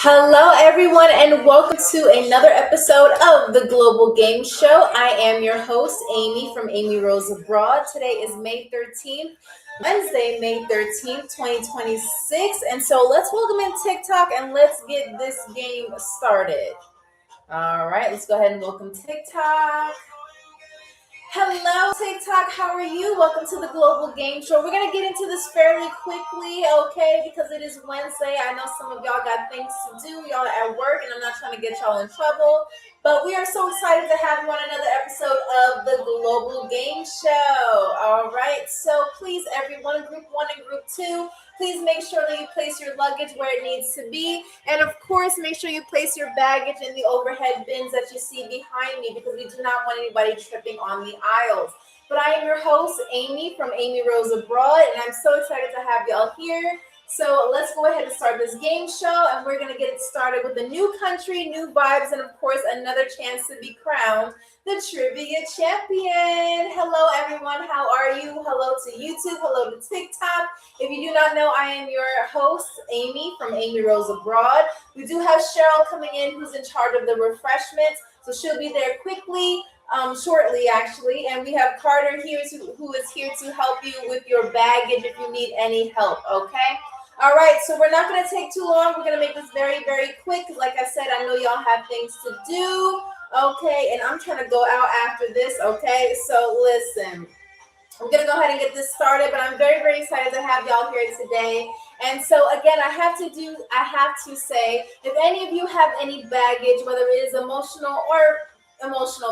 Hello, everyone, and welcome to another episode of the Global Game Show. I am your host, Amy from Amy Rose Abroad. Today is May 13th, Wednesday, May 13th, 2026. And so let's welcome in TikTok and let's get this game started. All right, let's go ahead and welcome TikTok. Hello, TikTok. How are you? Welcome to the Global Game Show. We're going to get into this fairly quickly, okay, because it is Wednesday. I know some of y'all got things to do. Y'all are at work, and I'm not trying to get y'all in trouble. But we are so excited to have you on another episode of the Global Game Show. All right, so please, everyone, Group 1 and Group 2, please make sure that you place your luggage where it needs to be. And of course, make sure you place your baggage in the overhead bins that you see behind me because we do not want anybody tripping on the aisles. But I am your host, Amy from Amy Rose Abroad, and I'm so excited to have y'all here. So let's go ahead and start this game show, and we're going to get it started with a new country, new vibes, and of course, another chance to be crowned the Trivia Champion. Hello, everyone. How are you? Hello to YouTube. Hello to TikTok. If you do not know, I am your host, Amy from Amy Rose Abroad. We do have Cheryl coming in, who's in charge of the refreshments, so she'll be there quickly. Shortly, actually, and we have Carter here who is here to help you with your baggage if you need any help, okay? All right, so we're not going to take too long. We're going to make this very, very quick. Like I said, I know y'all have things to do, okay? And I'm trying to go out after this, okay? So listen, I'm going to go ahead and get this started, but I'm very, very excited to have y'all here today. And so again, I have to say, if any of you have any baggage, whether it is emotional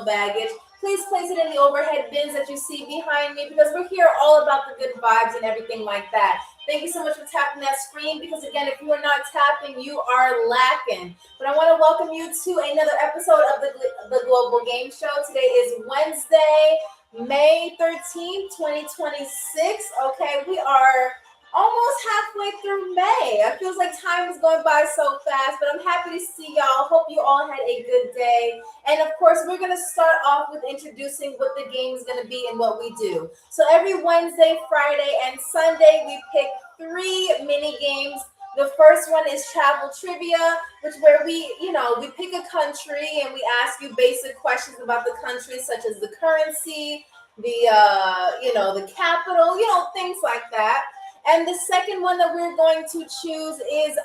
baggage, please place it in the overhead bins that you see behind me because we're here all about the good vibes and everything like that. Thank you so much for tapping that screen because again, if you are not tapping, you are lacking. But I want to welcome you to another episode of the Global Game Show. Today is Wednesday, May 13th, 2026. Okay, we are almost halfway through May. It feels like time is going by so fast, but I'm happy to see y'all. Hope you all had a good day. And of course, we're going to start off with introducing what the game is going to be and what we do. So every Wednesday, Friday, and Sunday, we pick 3 mini games. The first one is travel trivia, which where we pick a country and we ask you basic questions about the country, such as the currency, the capital, things like that. And the second one that we're going to choose is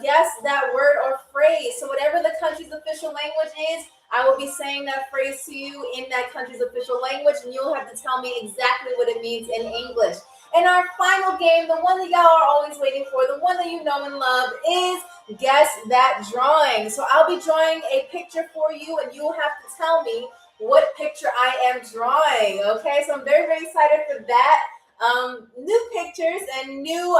guess that word or phrase. So whatever the country's official language is, I will be saying that phrase to you in that country's official language, and you'll have to tell me exactly what it means in English. And our final game, the one that y'all are always waiting for, the one that you know and love, is Guess That Drawing. So I'll be drawing a picture for you, and you'll have to tell me what picture I am drawing. Okay, so I'm very, very excited for that. New pictures and new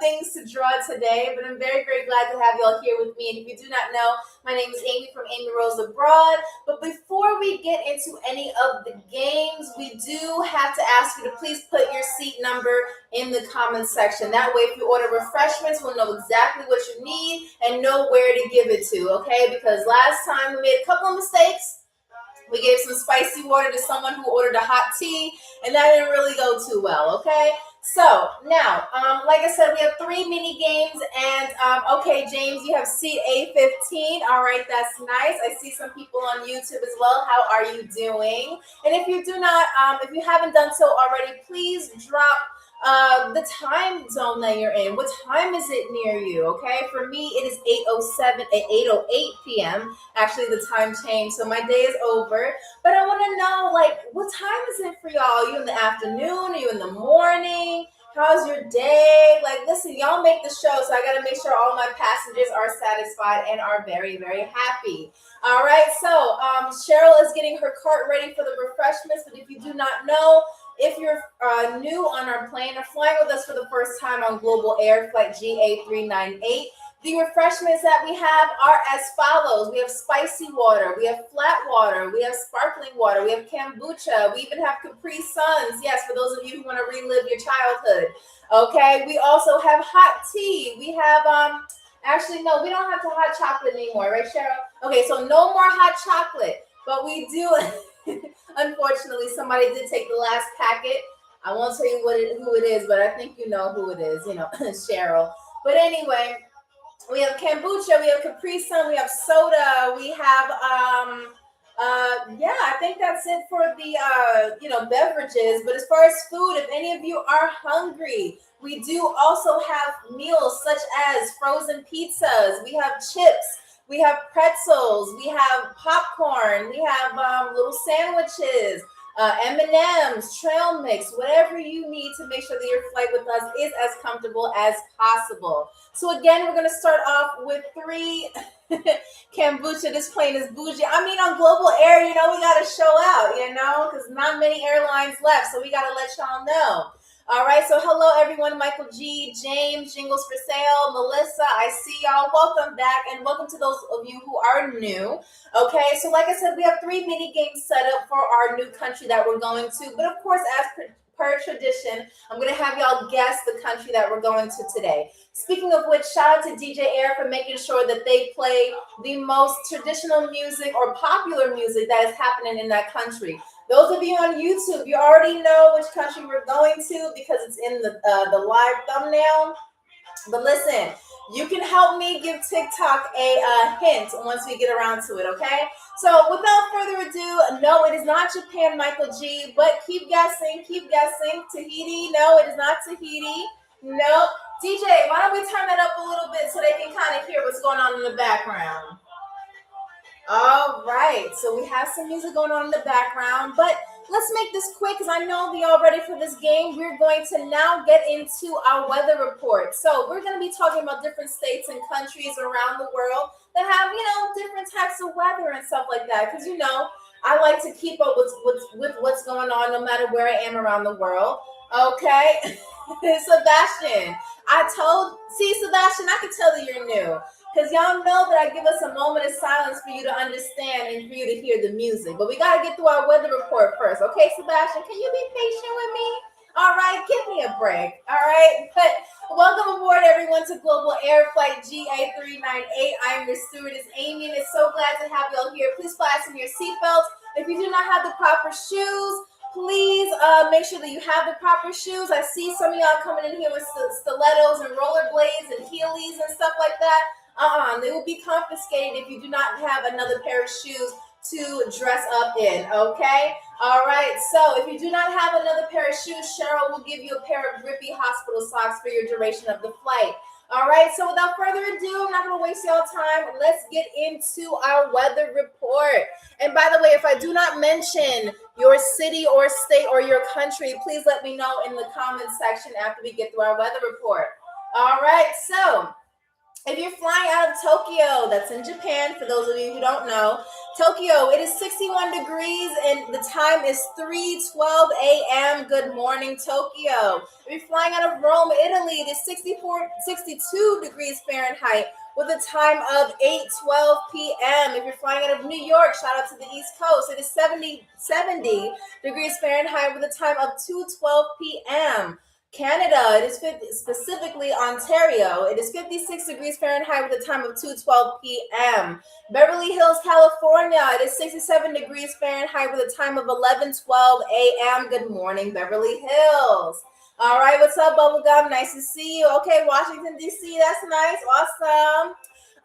things to draw today, but I'm very, very glad to have y'all here with me. And if you do not know, my name is Amy from Amy Rose Abroad. But before we get into any of the games, we do have to ask you to please put your seat number in the comment section. That way, if you order refreshments, we'll know exactly what you need and know where to give it to, okay? Because last time we made a couple of mistakes. We gave some spicy water to someone who ordered a hot tea, and that didn't really go too well, okay? So, now, like I said, we have 3 mini games, and, okay, James, you have seat A15. All right, that's nice. I see some people on YouTube as well. How are you doing? And if you do not, if you haven't done so already, please drop the time zone that you're in. What time is it near you? Okay, for me it is 8:08 p.m. Actually, the time changed, so my day is over. But I want to know, like, what time is it for y'all? Are you in the afternoon? Are you in the morning? How's your day? Like, listen, y'all make the show, so I got to make sure all my passengers are satisfied and are very, very happy. All right, so Cheryl is getting her cart ready for the refreshments, but if you do not know, if you're new on our plane or flying with us for the first time on Global Air Flight GA398, the refreshments that we have are as follows. We have spicy water, we have flat water, we have sparkling water, we have kombucha, we even have Capri Suns. Yes, for those of you who want to relive your childhood. Okay, we also have hot tea. We have, actually, no, we don't have the hot chocolate anymore, right, Cheryl? Okay, so no more hot chocolate, but we do... Unfortunately, somebody did take the last packet. I won't tell you who it is, but I think you know who it is, Cheryl. But anyway, We have kombucha, we have Capri Sun, we have soda, we have yeah, I think that's it for the beverages. But as far as food, if any of you are hungry, we do also have meals such as frozen pizzas, we have chips, we have pretzels, we have popcorn, we have little sandwiches, M&Ms, trail mix, whatever you need to make sure that your flight with us is as comfortable as possible. So again, we're going to start off with 3 kombucha. This plane is bougie. I mean, on Global Air, we got to show out, because not many airlines left. So we got to let y'all know. All right. So hello, everyone. Michael G, James, Jingles for Sale, Melissa. I see y'all. Welcome back. And welcome to those of you who are new. Okay. So like I said, we have 3 mini games set up for our new country that we're going to. But of course, as per tradition, I'm going to have y'all guess the country that we're going to today. Speaking of which, shout out to DJ Air for making sure that they play the most traditional music or popular music that is happening in that country. Those of you on YouTube, you already know which country we're going to because it's in the live thumbnail. But listen, you can help me give TikTok a hint once we get around to it, okay? So without further ado, no, it is not Japan, Michael G, but keep guessing. Tahiti, no, it is not Tahiti. No. DJ, why don't we turn that up a little bit so they can kind of hear what's going on in the background? All right, so we have some music going on in the background, but let's make this quick because I know that y'all ready for this game. We're going to now get into our weather report. So we're going to be talking about different states and countries around the world that have, different types of weather and stuff like that. Because, I like to keep up with what's going on no matter where I am around the world. Okay, Sebastian, Sebastian, I can tell that you're new. Because y'all know that I give us a moment of silence for you to understand and for you to hear the music. But we got to get through our weather report first. Okay, Sebastian, can you be patient with me? All right, give me a break. All right, but welcome aboard, everyone, to Global Air Flight GA398. I am your stewardess, Amy, and it's so glad to have y'all here. Please fasten your seatbelts. If you do not have the proper shoes, please make sure that you have the proper shoes. I see some of y'all coming in here with stilettos and rollerblades and heelys and stuff like that. They will be confiscated if you do not have another pair of shoes to dress up in, okay? All right, so if you do not have another pair of shoes, Cheryl will give you a pair of grippy hospital socks for your duration of the flight. All right, so without further ado, I'm not going to waste y'all time. Let's get into our weather report. And by the way, if I do not mention your city or state or your country, please let me know in the comments section after we get through our weather report. All right, so if you're flying out of Tokyo, that's in Japan, for those of you who don't know, Tokyo, it is 61 degrees and the time is 3:12 a.m. Good morning, Tokyo. If you're flying out of Rome, Italy, it is 62 degrees Fahrenheit with a time of 8:12 p.m. If you're flying out of New York, shout out to the East Coast, it is 70 degrees Fahrenheit with a time of 2:12 p.m. Canada, it is specifically Ontario. It is 56 degrees Fahrenheit with a time of 2:12 p.m. Beverly Hills, California, it is 67 degrees Fahrenheit with a time of 11:12 a.m. Good morning, Beverly Hills. All right, what's up, Bubblegum? Nice to see you. Okay, Washington, D.C., that's nice. Awesome.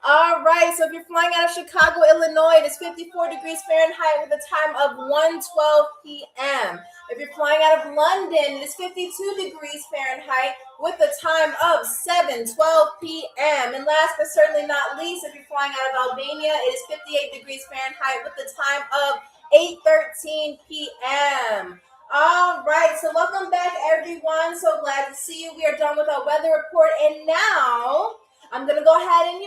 All right, so if you're flying out of Chicago, Illinois, it is 54 degrees Fahrenheit with a time of 1:12 p.m. If you're flying out of London, it is 52 degrees Fahrenheit with a time of 7:12 p.m. And last but certainly not least, if you're flying out of Albania, it is 58 degrees Fahrenheit with a time of 8:13 p.m. All right, so welcome back, everyone. So glad to see you. We are done with our weather report, and now I'm going to go ahead and,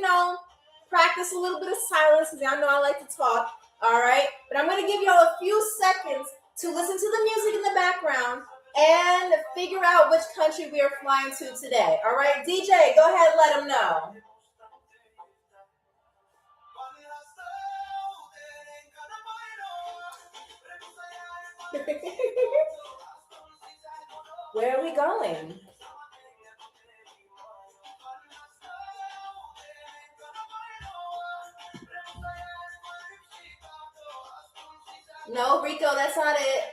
practice a little bit of silence because y'all know I like to talk, all right? But I'm going to give y'all a few seconds to listen to the music in the background and figure out which country we are flying to today, all right? DJ, go ahead and let them know. Where are we going? No, Rico, that's not it.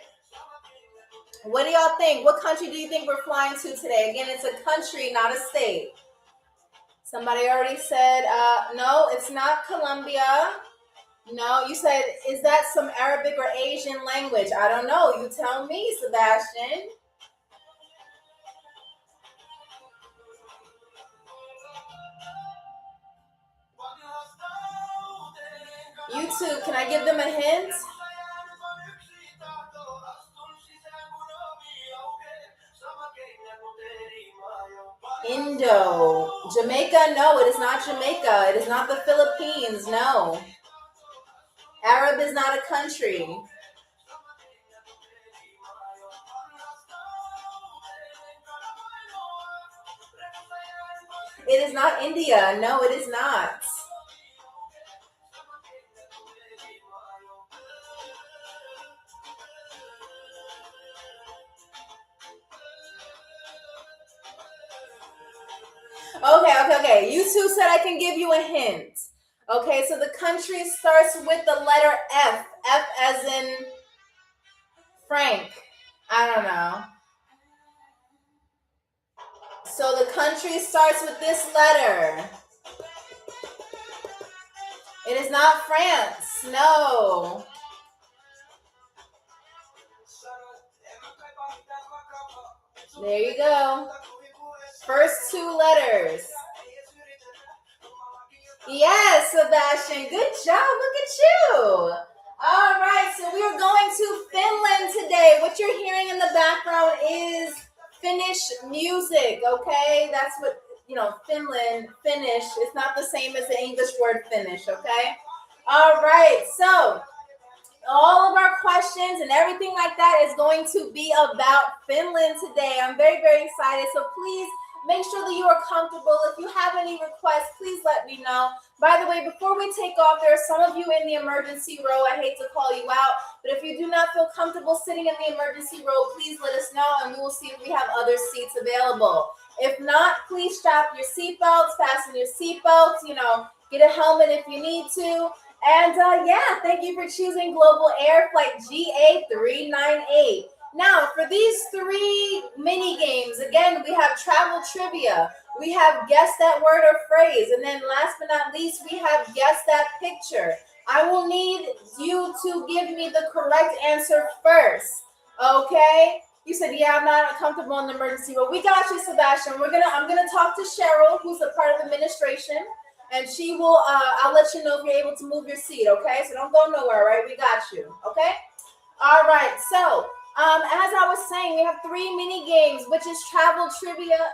What do y'all think? What country do you think we're flying to today? Again, it's a country, not a state. Somebody already said, no, it's not Colombia. No, you said, is that some Arabic or Asian language? I don't know. You tell me, Sebastian. YouTube, can I give them a hint? Indo. Jamaica? No, it is not Jamaica. It is not the Philippines. No. Arab is not a country. It is not India. No, it is not. Okay. You two said I can give you a hint. Okay, so the country starts with the letter F. F as in Frank. I don't know. So the country starts with this letter. It is not France. No. There you go. First two letters. Yes, Sebastian. Good job. Look at you. All right. So we are going to Finland today. What you're hearing in the background is Finnish music. Okay. That's what, Finland, Finnish. It's not the same as the English word Finnish. Okay. All right. So all of our questions and everything like that is going to be about Finland today. I'm very, very excited. So please make sure that you are comfortable. If you have any requests, please let me know. By the way, before we take off, there are some of you in the emergency row. I hate to call you out, but if you do not feel comfortable sitting in the emergency row, please let us know and we will see if we have other seats available. If not, please strap your seatbelts, fasten your seatbelts, get a helmet if you need to. And thank you for choosing Global Air Flight GA398. Now, for these 3 mini games, again, we have travel trivia, we have guess that word or phrase, and then last but not least, we have guess that picture. I will need you to give me the correct answer first, okay? You said, yeah, I'm not comfortable in the emergency room. We got you, Sebastian. I'm gonna talk to Cheryl, who's a part of administration, and she will. I'll let you know if you're able to move your seat, okay? So don't go nowhere, right? We got you, okay? All right. So, as I was saying, we have 3 mini games, which is travel trivia.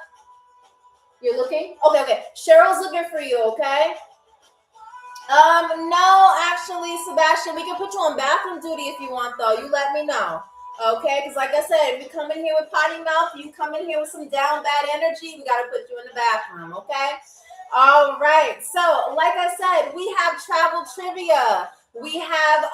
You're looking? Okay. Cheryl's looking for you, okay? No, actually, Sebastian, we can put you on bathroom duty if you want, though. You let me know. Okay, because like I said, if you come in here with potty mouth, you come in here with some down bad energy, we got to put you in the bathroom, okay? All right, so like I said, we have travel trivia. We have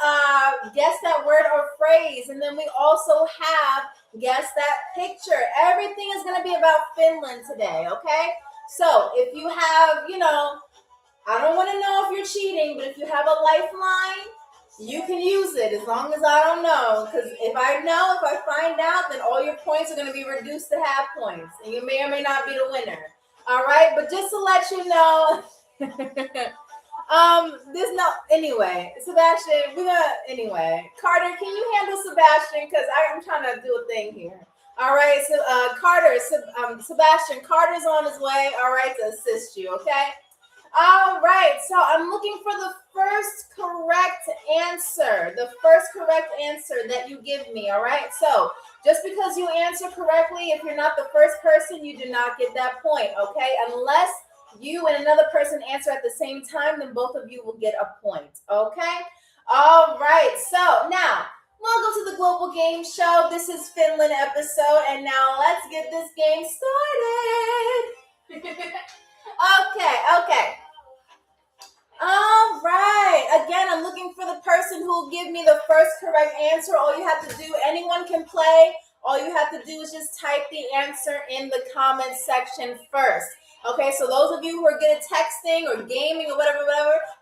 guess that word or phrase, and then we also have guess that picture. Everything is going to be about Finland today, okay? So if you have, I don't want to know if you're cheating, but if you have a lifeline, you can use it as long as I don't know. Because if I find out, then all your points are going to be reduced to half points. And you may or may not be the winner. All right? But just to let you know, anyway, Sebastian, Carter, can you handle Sebastian? Because I'm trying to do a thing here. All right, so Sebastian, Carter's on his way, all right, to assist you, okay? All right, so I'm looking for the first correct answer. The first correct answer that you give me, all right? So just because you answer correctly, if you're not the first person, you do not get that point, okay? Unless you and another person answer at the same time, then both of you will get a point, okay? All right, so now, welcome to the Global Game Show. This is Finland episode, and now let's get this game started. Okay. All right. Again, I'm looking for the person who will give me the first correct answer. All you have to do, anyone can play. All you have to do is just type the answer in the comment section first. Okay, so those of you who are good at texting or gaming or whatever,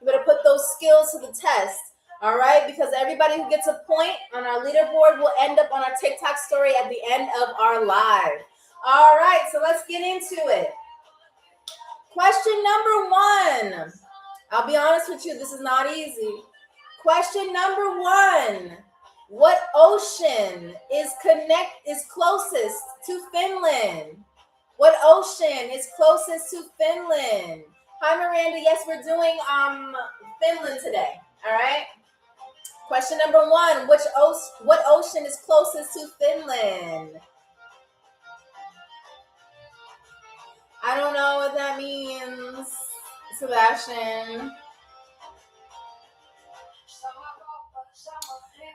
you better put those skills to the test. All right, because everybody who gets a point on our leaderboard will end up on our TikTok story at the end of our live. All right, so let's get into it. Question number one. I'll be honest with you, this is not easy. Question number one. What ocean is closest to Finland? What ocean is closest to Finland? Hi, Miranda. Yes, we're doing Finland today. All right. Question number one. What ocean is closest to Finland? I don't know what that means, Sebastian.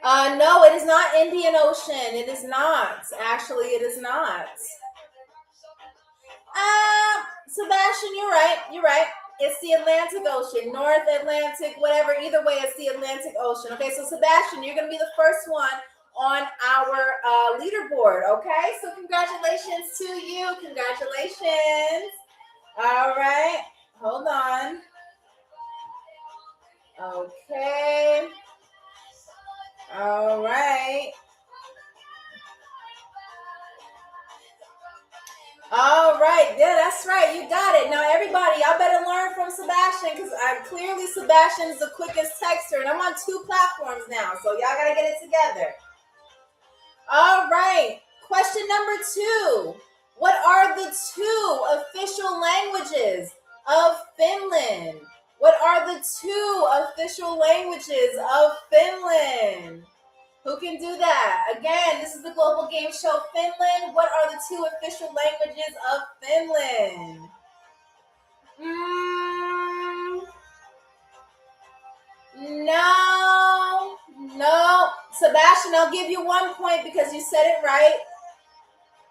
No, it is not Indian Ocean. It is not. Actually, it is not. Sebastian, you're right. You're right. It's the Atlantic Ocean, North Atlantic, whatever. Either way, it's the Atlantic Ocean. Okay, so Sebastian, you're going to be the first one on our leaderboard. Okay, so congratulations to you. Congratulations. All right, hold on. Okay. All right. All right. Yeah, that's right. You got it. Now, everybody, y'all better learn from Sebastian because clearly Sebastian is the quickest texter, and I'm on 2 platforms now, so y'all got to get it together. All right. Question number 2. What are the 2 official languages of Finland? What are the 2 official languages of Finland? Who can do that? Again, this is the Global Game Show Finland. What are the 2 official languages of Finland? No. Sebastian, I'll give you 1 point because you said it right.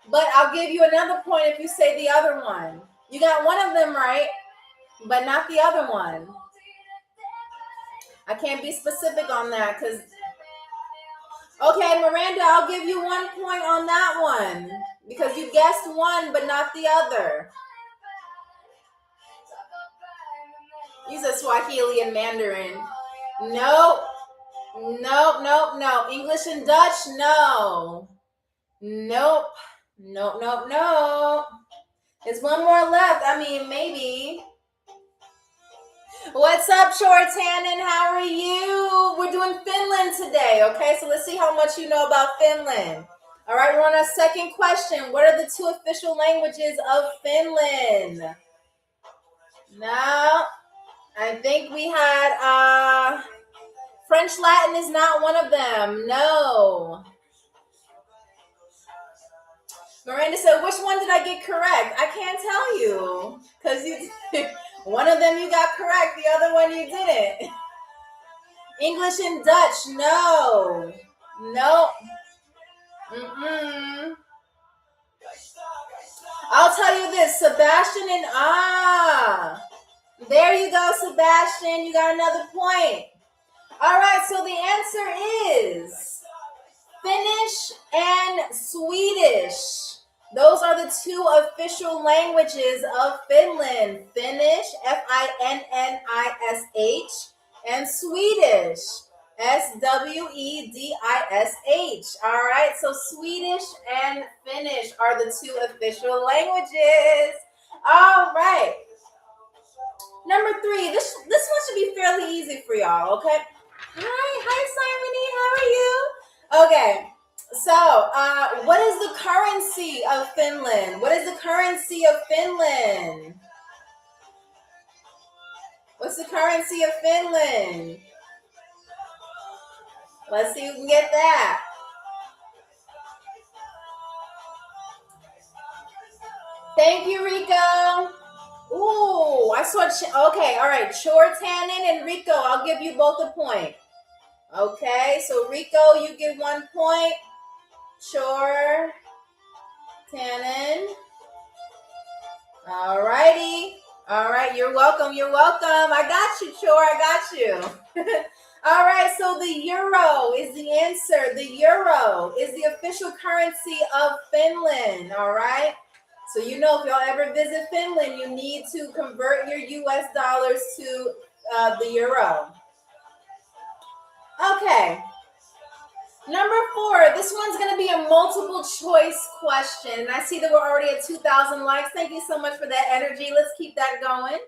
But I'll give you another point if you say the other one. You got one of them right, but not the other one. I can't be specific on that because... Okay, Miranda, I'll give you 1 point on that one because you guessed one but not the other. You said Swahili and Mandarin. No. English and Dutch, no. Nope. No. There's one more left. I mean, maybe. What's up, Shortanen? How are you? We're doing Finland today, okay? So let's see how much you know about Finland. All right, we're on our second question. What are the 2 official languages of Finland? No, I think we had French Latin is not one of them. No. Miranda said, which one did I get correct? I can't tell you because you one of them you got correct, the other one you didn't. English and Dutch, no. I'll tell you this, Sebastian and there you go, Sebastian. You got another point. All right, so the answer is Finnish and Swedish. Those are the 2 official languages of Finland. Finnish, F-I-N-N-I-S-H, and Swedish, S-W-E-D-I-S-H. All right, so Swedish and Finnish are the 2 official languages. All right. Number 3, this one should be fairly easy for y'all, okay? Hi, Simony, how are you? Okay, so what is the currency of Finland? What is the currency of Finland? What's the currency of Finland? Let's see who can get that. Thank you, Rico. Ooh, I saw. Okay, all right. Shortanen and Rico, I'll give you both a point. Okay, so Rico, you get 1 point. Tannen. All righty. All right, you're welcome. I got you, Chor. I got you. All right, so the euro is the answer. The euro is the official currency of Finland. All right. So you know, if y'all ever visit Finland, you need to convert your US dollars to the euro. Okay. Number 4, this one's going to be a multiple choice question. And I see that we're already at 2,000 likes. Thank you so much for that energy. Let's keep that going.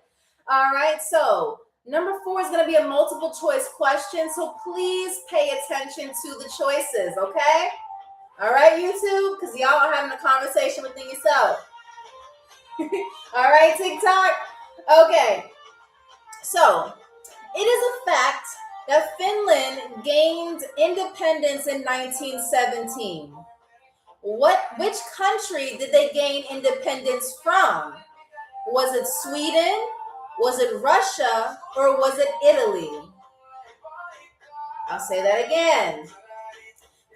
All right, so number 4 is going to be a multiple choice question. So please pay attention to the choices, okay? All right, YouTube, because y'all are having a conversation within yourself. All right, TikTok? Okay, so it is a fact that Finland gained independence in 1917. Which country did they gain independence from? Was it Sweden? Was it Russia? Or was it Italy? I'll say that again.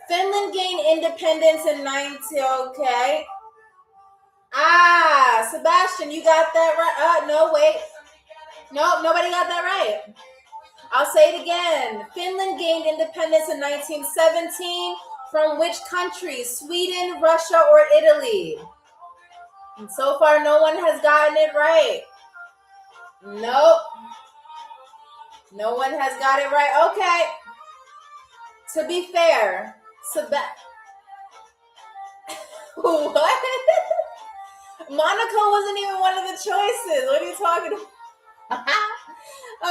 Finland gained independence in 19... Okay. Sebastian, you got that right. No, wait. No, nobody got that right. I'll say it again. Finland gained independence in 1917 from which country? Sweden, Russia, or Italy? And so far, no one has gotten it right. Nope. No one has got it right. Okay. To be fair, what? Monaco wasn't even one of the choices. What are you talking about?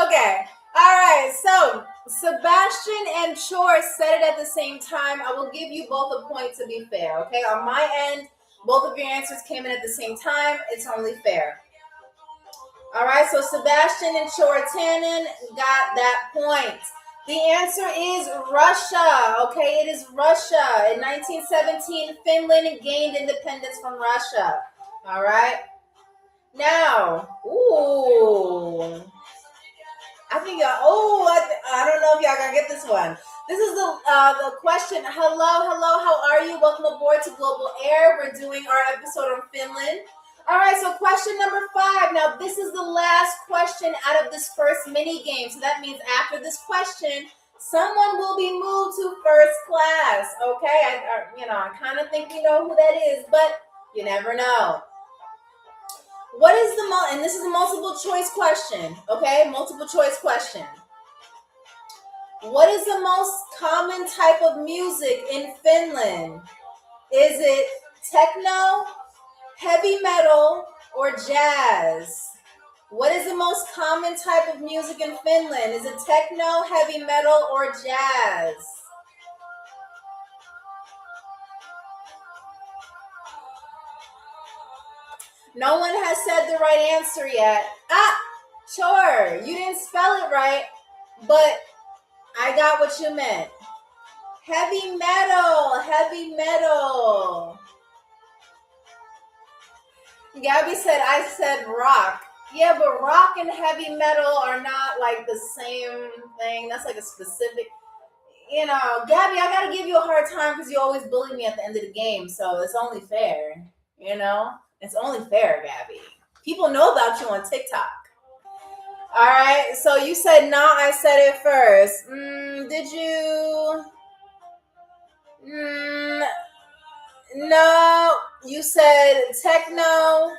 Okay. All right. So Sebastian and Chor said it at the same time. I will give you both a point to be fair. Okay. On my end, both of your answers came in at the same time. It's only fair. All right. So Sebastian and Chor Tannen got that point. The answer is Russia. Okay. It is Russia. In 1917, Finland gained independence from Russia. All right. Now, I think I don't know if y'all gonna get this one. This is the question. Hello, how are you? Welcome aboard to Global Air. We're doing our episode on Finland. All right, so question number 5. Now, this is the last question out of this first mini game. So that means after this question, someone will be moved to first class. Okay, I kind of think you know who that is, but you never know. What is and this is a multiple choice question, okay? Multiple choice question. What is the most common type of music in Finland? Is it techno, heavy metal, or jazz? What is the most common type of music in Finland? Is it techno, heavy metal, or jazz? No one has said the right answer yet. Sure, you didn't spell it right, but I got what you meant. Heavy metal, heavy metal. Gabby said, I said rock. Yeah, but rock and heavy metal are not like the same thing. That's like a specific, Gabby, I gotta give you a hard time because you always bully me at the end of the game. So it's only fair, It's only fair, Gabby. People know about you on TikTok. All right, so you said no, I said it first. Did you? No, you said techno,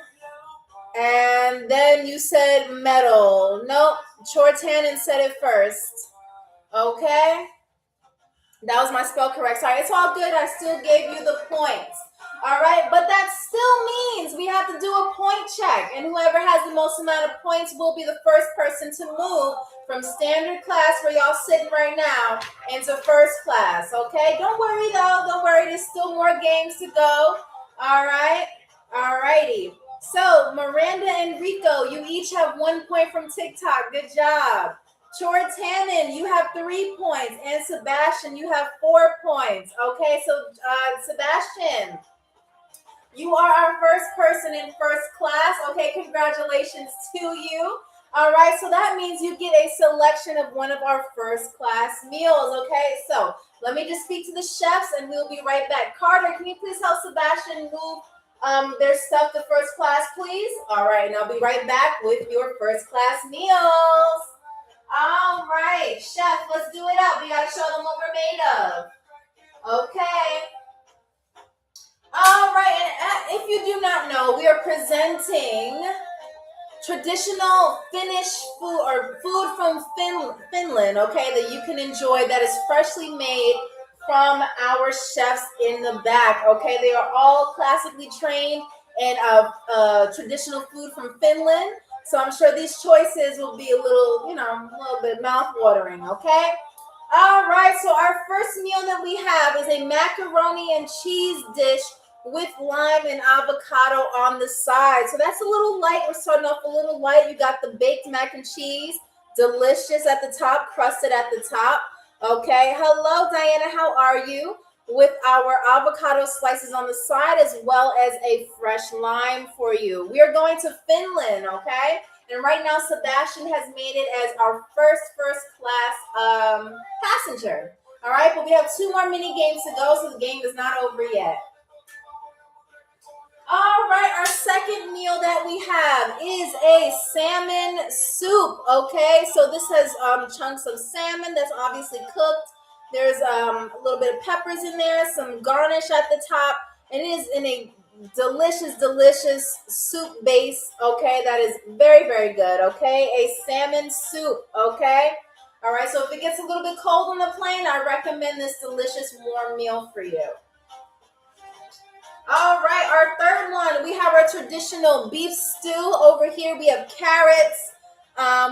and then you said metal. Nope, Chortanen said it first. Okay? That was my spell correct. Sorry, it's all good. I still gave you the points. All right, but that still means we have to do a point check, and whoever has the most amount of points will be the first person to move from standard class, where y'all sitting right now, into first class. Okay, don't worry though. Don't worry. There's still more games to go. All right, all righty. So Miranda and Rico, you each have 1 point from TikTok. Good job. Chortanen, you have 3 points, and Sebastian, you have 4 points. Okay, so Sebastian, you are our first person in first class. Okay, congratulations to you. All right, so that means you get a selection of one of our first class meals. Okay, so let me just speak to the chefs and we'll be right back. Carter, can you please help Sebastian move their stuff to first class, please? All right, and I'll be right back with your first class meals. All right, chef, let's do it up. We got to show them what we're made of. Okay. All right, and if you do not know, we are presenting traditional Finnish food or food from Finland, okay, that you can enjoy that is freshly made from our chefs in the back. Okay, they are all classically trained in traditional food from Finland. So I'm sure these choices will be a little, a little bit mouth-watering. Okay. All right, so our first meal that we have is a macaroni and cheese dish with lime and avocado on the side. So that's a little light. We're starting off a little light. You got the baked mac and cheese, delicious at the top, crusted at the top. Okay, hello, Diana, how are you? With our avocado slices on the side as well as a fresh lime for you. We are going to Finland, okay? And right now, Sebastian has made it as our first class passenger. All right, but we have 2 more mini games to go, so the game is not over yet. All right, our second meal that we have is a salmon soup. Okay, so this has chunks of salmon that's obviously cooked. There's a little bit of peppers in there, some garnish at the top, and it is in a delicious soup base. Okay, that is very good. Okay, a salmon soup. Okay, all right. So if it gets a little bit cold on the plane, I recommend this delicious warm meal for you. All right, our third one, we have our traditional beef stew. Over here, we have carrots.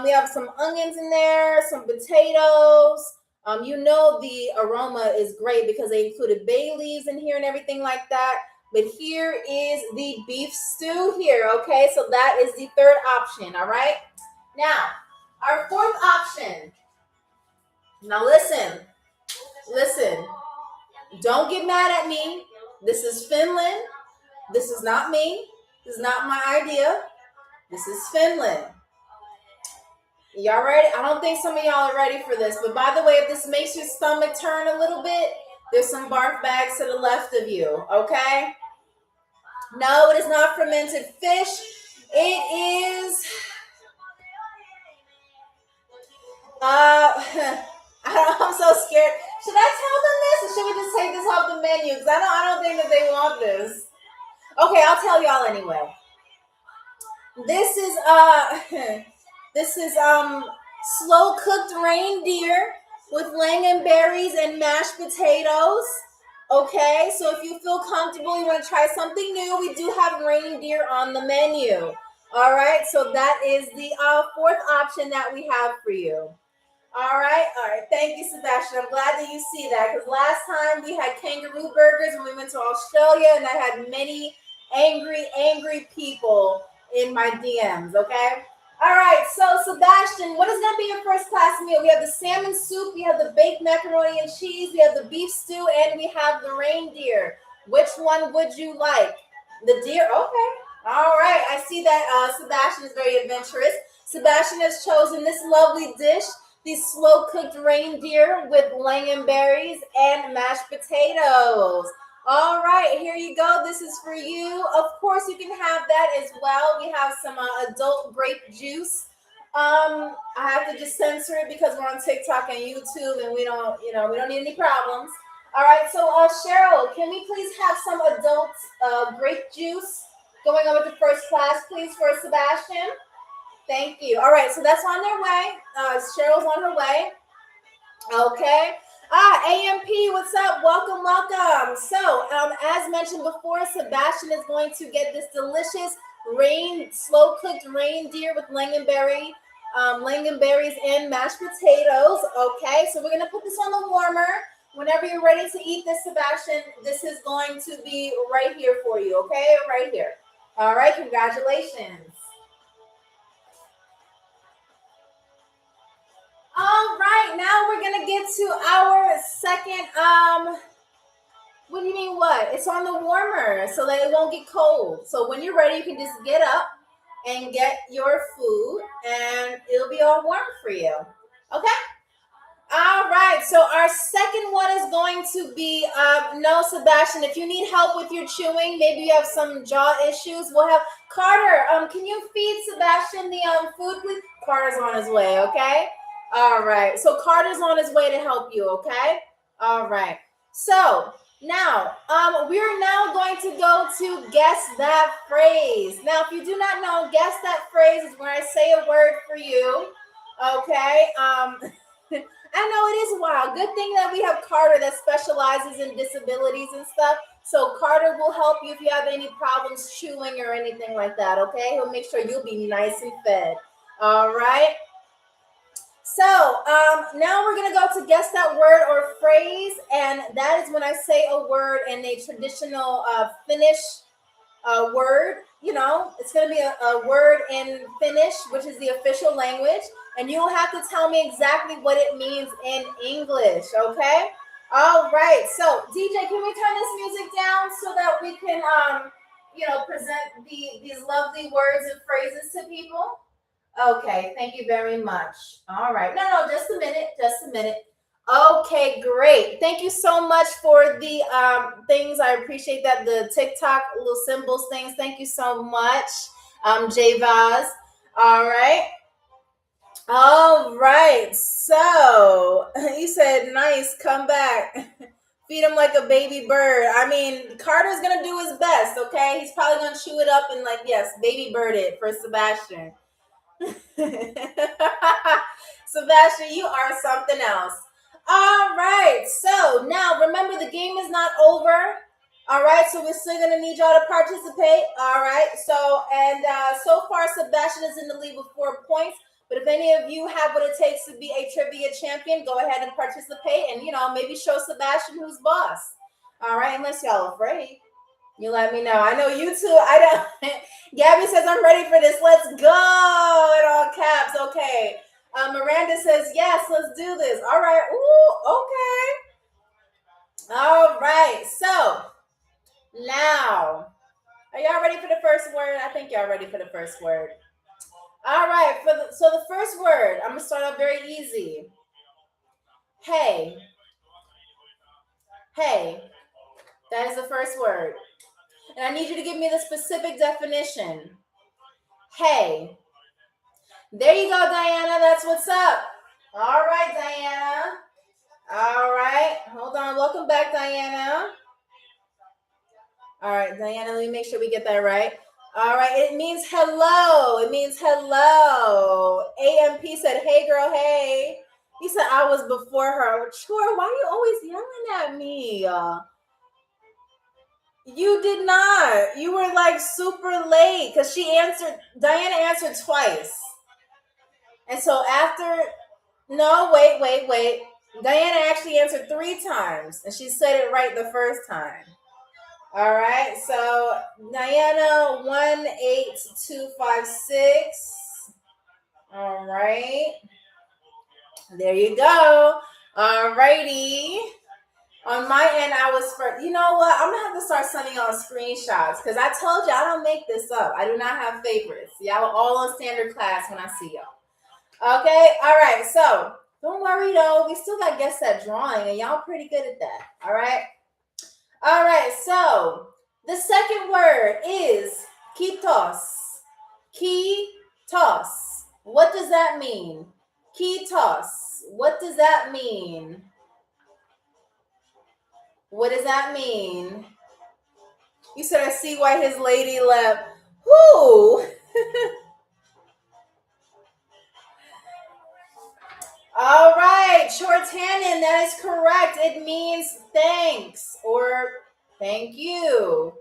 We have some onions in there, some potatoes. The aroma is great because they included bay leaves in here and everything like that. But here is the beef stew here, okay? So that is the third option, all right? Now, our fourth option. Now listen. Don't get mad at me. This is Finland. This is not me. This is not my idea. This is Finland. Y'all ready? I don't think some of y'all are ready for this. But by the way, if this makes your stomach turn a little bit, there's some barf bags to the left of you, okay? No, it is not fermented fish. It is... I'm so scared. Should I tell them this, or should we just take this off the menu? Because I don't think that they want this. Okay, I'll tell y'all anyway. This is slow cooked reindeer with lingonberries and mashed potatoes. Okay, so if you feel comfortable, you want to try something new, we do have reindeer on the menu. All right, so that is the fourth option that we have for you. All right. Thank you, Sebastian. I'm glad that you see that, because last time we had kangaroo burgers when we went to Australia, and I had many angry people in my DMs. Okay. All right. So, Sebastian, what is going to be your first class meal? We have the salmon soup, we have the baked macaroni and cheese, we have the beef stew, and we have the reindeer. Which one would you like? The deer. Okay. All right. I see that Sebastian is very adventurous. Sebastian has chosen this lovely dish. These slow-cooked reindeer with lingonberries and mashed potatoes. All right, here you go. This is for you. Of course, you can have that as well. We have some adult grape juice. I have to just censor it because we're on TikTok and YouTube, and we don't need any problems. All right, so Cheryl, can we please have some adult grape juice going over to first class, please, for Sebastian? Thank you. All right, so that's on their way. Cheryl's on her way. Okay. AMP, what's up? Welcome. So, as mentioned before, Sebastian is going to get this delicious slow-cooked reindeer with lingonberries and mashed potatoes. Okay, so we're going to put this on the warmer. Whenever you're ready to eat this, Sebastian, this is going to be right here for you, okay? Right here. All right, congratulations. All right, now we're going to get to our second, what do you mean what? It's on the warmer so that it won't get cold. So when you're ready, you can just get up and get your food and it'll be all warm for you. Okay? All right, so our second one is going to be, no, Sebastian, if you need help with your chewing, maybe you have some jaw issues, we'll have Carter, can you feed Sebastian the food, please? Carter's on his way, okay? All right. So Carter's on his way to help you, okay? All right. So now, we're now going to go to guess that phrase. Now, if you do not know, guess that phrase is when I say a word for you, okay? I know it is wild. Good thing that we have Carter that specializes in disabilities and stuff. So Carter will help you if you have any problems chewing or anything like that, okay? He'll make sure you'll be nice and fed. All right. So now we're going to go to guess that word or phrase. And that is when I say a word in a traditional Finnish word. You know, it's going to be a word in Finnish, which is the official language. And you'll have to tell me exactly what it means in English, okay? All right. So, DJ, can we turn this music down so that we can, present these lovely words and phrases to people? Okay, thank you very much. All right. No, just a minute. Just a minute. Okay, great. Thank you so much for the things. I appreciate that. The TikTok little symbols things. Thank you so much, J Vaz. All right. All right. So you said nice. Come back. Feed him like a baby bird. I mean, Carter's gonna do his best. Okay, he's probably gonna chew it up and like yes, baby bird it for Sebastian. Sebastian, you are something else. All right. So now remember the game is not over. All right. So we're still going to need y'all to participate. All right. So, and so far, Sebastian is in the lead with 4 points. But if any of you have what it takes to be a trivia champion, go ahead and participate and, maybe show Sebastian who's boss. All right. Unless y'all afraid. You let me know. I know you two. I don't. Gabby says, I'm ready for this. Let's go. In all caps. Okay. Miranda says, yes, let's do this. All right. Ooh, okay. All right. So now, are y'all ready for the first word? I think y'all ready for the first word. All right. So the first word, I'm going to start off very easy. Hey. Hey. That is the first word. And I need you to give me the specific definition. Hey. There you go, Diana. That's what's up. All right, Diana. All right. Hold on. Welcome back, Diana. All right, Diana, let me make sure we get that right. All right. It means hello. It means hello. AMP said, hey, girl, hey. He said I was before her. Sure. Why are you always yelling at me? You did not. You were like super late because Diana answered twice. And so after, no, wait. Diana actually answered 3 times and she said it right the first time. All right. So Diana, 18256. All right. There you go. All righty. On my end, I was first. You know what? I'm going to have to start sending y'all screenshots because I told you I don't make this up. I do not have favorites. Y'all are all on standard class when I see y'all. Okay? All right. So don't worry, though. We still got guess that drawing, and y'all pretty good at that. All right? All right. So the second word is kitos. Kitos. What does that mean? Kitos. What does that mean? What does that mean? You said, I see why his lady left. Who? All right, Chortanen, that is correct. It means thanks or thank you.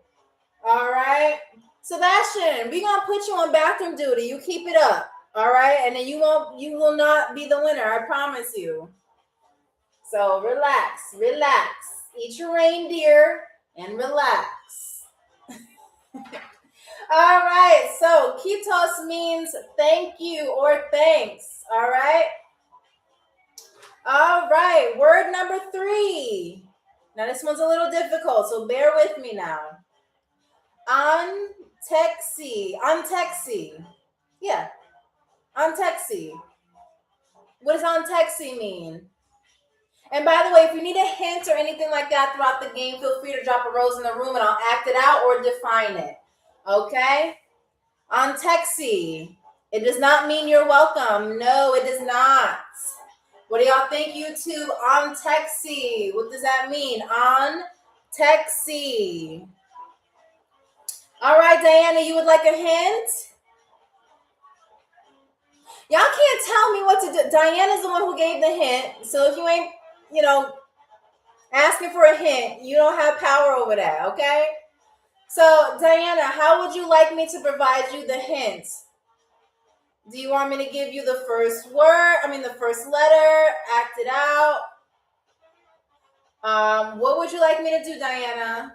All right. Sebastian, we're going to put you on bathroom duty. You keep it up. All right. And then you will not be the winner. I promise you. So relax. Eat your reindeer and relax. All right. So kitos means thank you or thanks. All right. All right. Word number 3. Now this one's a little difficult, so bear with me now. Untexy. Yeah. Untexy. What does untexy mean? And by the way, if you need a hint or anything like that throughout the game, feel free to drop a rose in the room and I'll act it out or define it. Okay? Untexy. It does not mean you're welcome. No, it does not. What do y'all think, YouTube? Untexy. What does that mean? Untexy. All right, Diana, you would like a hint? Y'all can't tell me what what to do. Diana's the one who gave the hint. So if you ain't, asking for a hint, you don't have power over that, okay? So, Diana, how would you like me to provide you the hints? Do you want me to give you the first the first letter, act it out? What would you like me to do, Diana?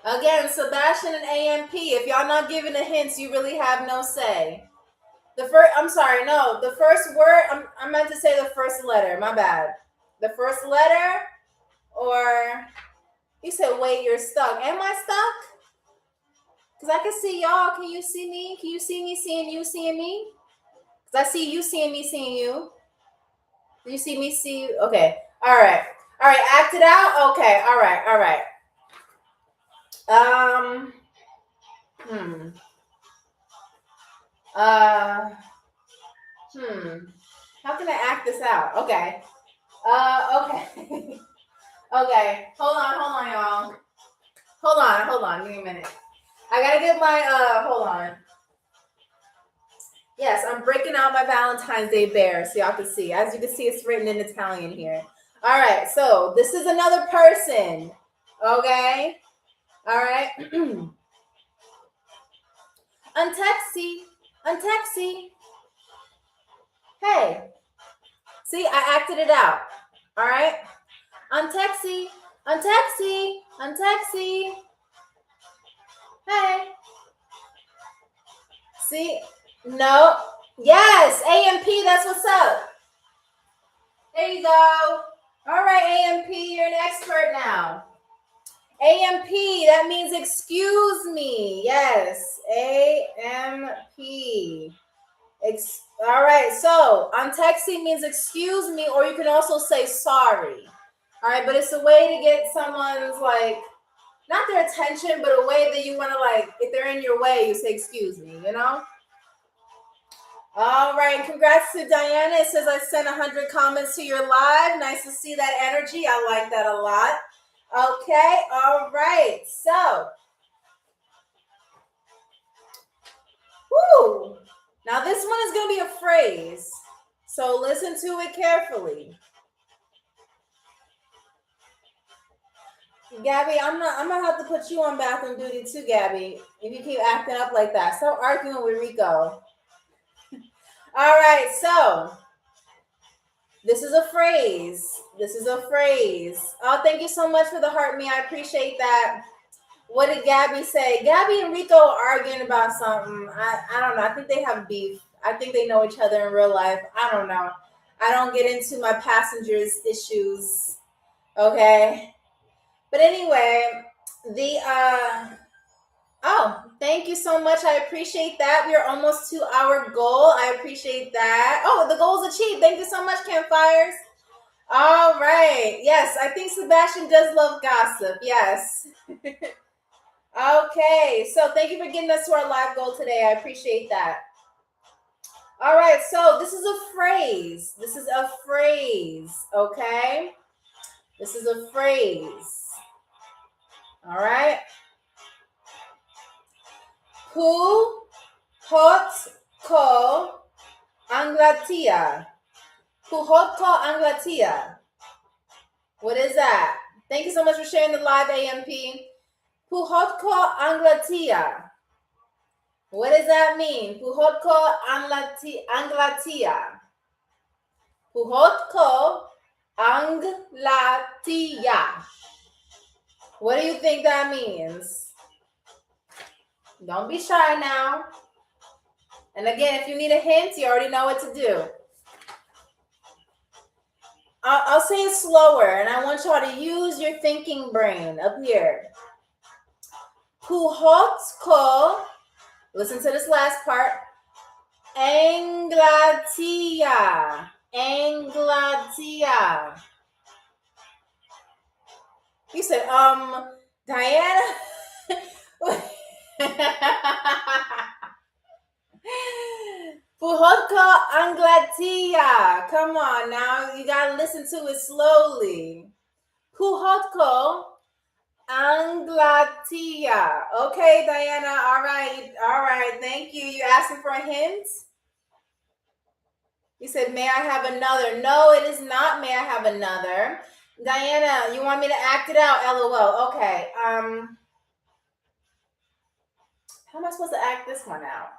Again, Sebastian and AMP, if y'all not giving the hints, you really have no say. The first word, I meant to say the first letter, my bad. The first letter, or you said, wait, you're stuck. Am I stuck? Because I can see y'all. Can you see me? Can you see me seeing you seeing me? Because I see you seeing me seeing you. Do you see me see you? Okay. All right. Act it out. Okay. All right. How can I act this out? Okay. Okay. Okay. Hold on, y'all. Hold on. Give me a minute. I gotta get my, hold on. Yes, I'm breaking out my Valentine's Day bear so y'all can see. As you can see, it's written in Italian here. All right, so this is another person. Okay? All right. Untaxi. Hey. See, I acted it out. All right? Untaxi. Hey. See? No. Yes, AMP, that's what's up. There you go. All right, AMP, you're an expert now. AMP, that means excuse me. Yes, AMP. All right, so on texting means excuse me, or you can also say sorry. All right, but it's a way to get someone's, not their attention, but a way that you want to, if they're in your way, you say excuse me, All right, congrats to Diana. It says I sent 100 comments to your live. Nice to see that energy. I like that a lot. Okay, all right. So, now this one is going to be a phrase. So listen to it carefully. Gabby, I'm gonna have to put you on bathroom duty too, Gabby. If you keep acting up like that, stop arguing with Rico. All right, so this is a phrase. Oh, thank you so much for the heart me. I appreciate that. What did Gabby say? Gabby and Rico are arguing about something. I don't know. I think they have beef. I think they know each other in real life. I don't know. I don't get into my passengers' issues. Okay. But anyway, thank you so much. I appreciate that. We are almost to our goal. I appreciate that. Oh, the goal is achieved. Thank you so much, Campfires. All right. Yes, I think Sebastian does love gossip. Yes. Okay. So thank you for getting us to our live goal today. I appreciate that. All right. So this is a phrase. Okay. This is a phrase. All right. Puhotko Anglatia. What is that? Thank you so much for sharing the live, AMP. Puhotko Anglatia. What does that mean? Puhotko Anglatia. Puhotko Anglatia. What do you think that means? Don't be shy now. And again, if you need a hint, you already know what to do. I'll say it slower, and I want y'all to use your thinking brain up here. Puhotko, listen to this last part. Anglatia. You said, Diana? Puhotko Anglatia. Come on now. You got to listen to it slowly. Puhotko Anglatia. Okay, Diana. All right. All right. Thank you. You asking for a hint? You said, may I have another? No, it is not may I have another. Diana, you want me to act it out? LOL. Okay. How am I supposed to act this one out?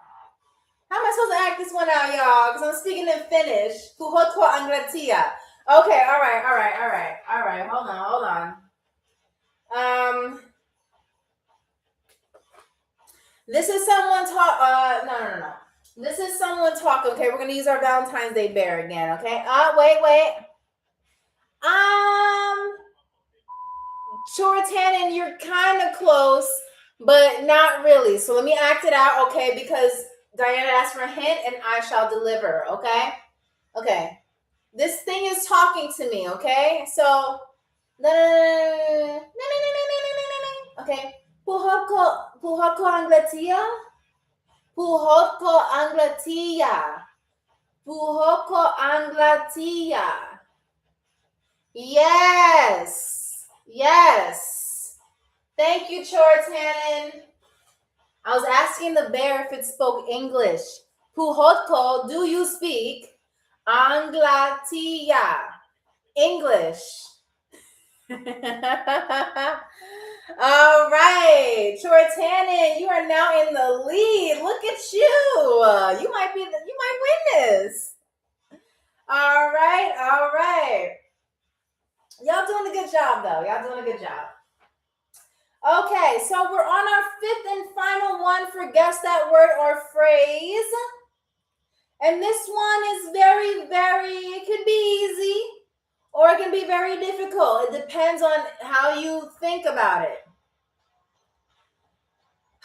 How am I supposed to act this one out, y'all? Because I'm speaking in Finnish. Puhotko Anglatia. Okay, all right. Hold on. This is someone talk. No. This is someone talking. Okay, we're gonna use our Valentine's Day bear again. Okay. Wait. Chortanen, you're kind of close, but not really. So let me act it out, okay? Because Diana asked for a hint, and I shall deliver. Okay. Okay. This thing is talking to me. Okay. So. Okay. Puhotko Anglatia. Puhotko Anglatia. Puhotko Anglatia. Yes. Thank you, Chortanen. I was asking the bear if it spoke English. Puhotko, do you speak Anglatia? English. All right, Chortanen, you are now in the lead. Look at you. You might win this. All right. Y'all doing a good job, though. Okay, so we're on our fifth and final one for guess that word or phrase. And this one is it can be easy or it can be very difficult. It depends on how you think about it.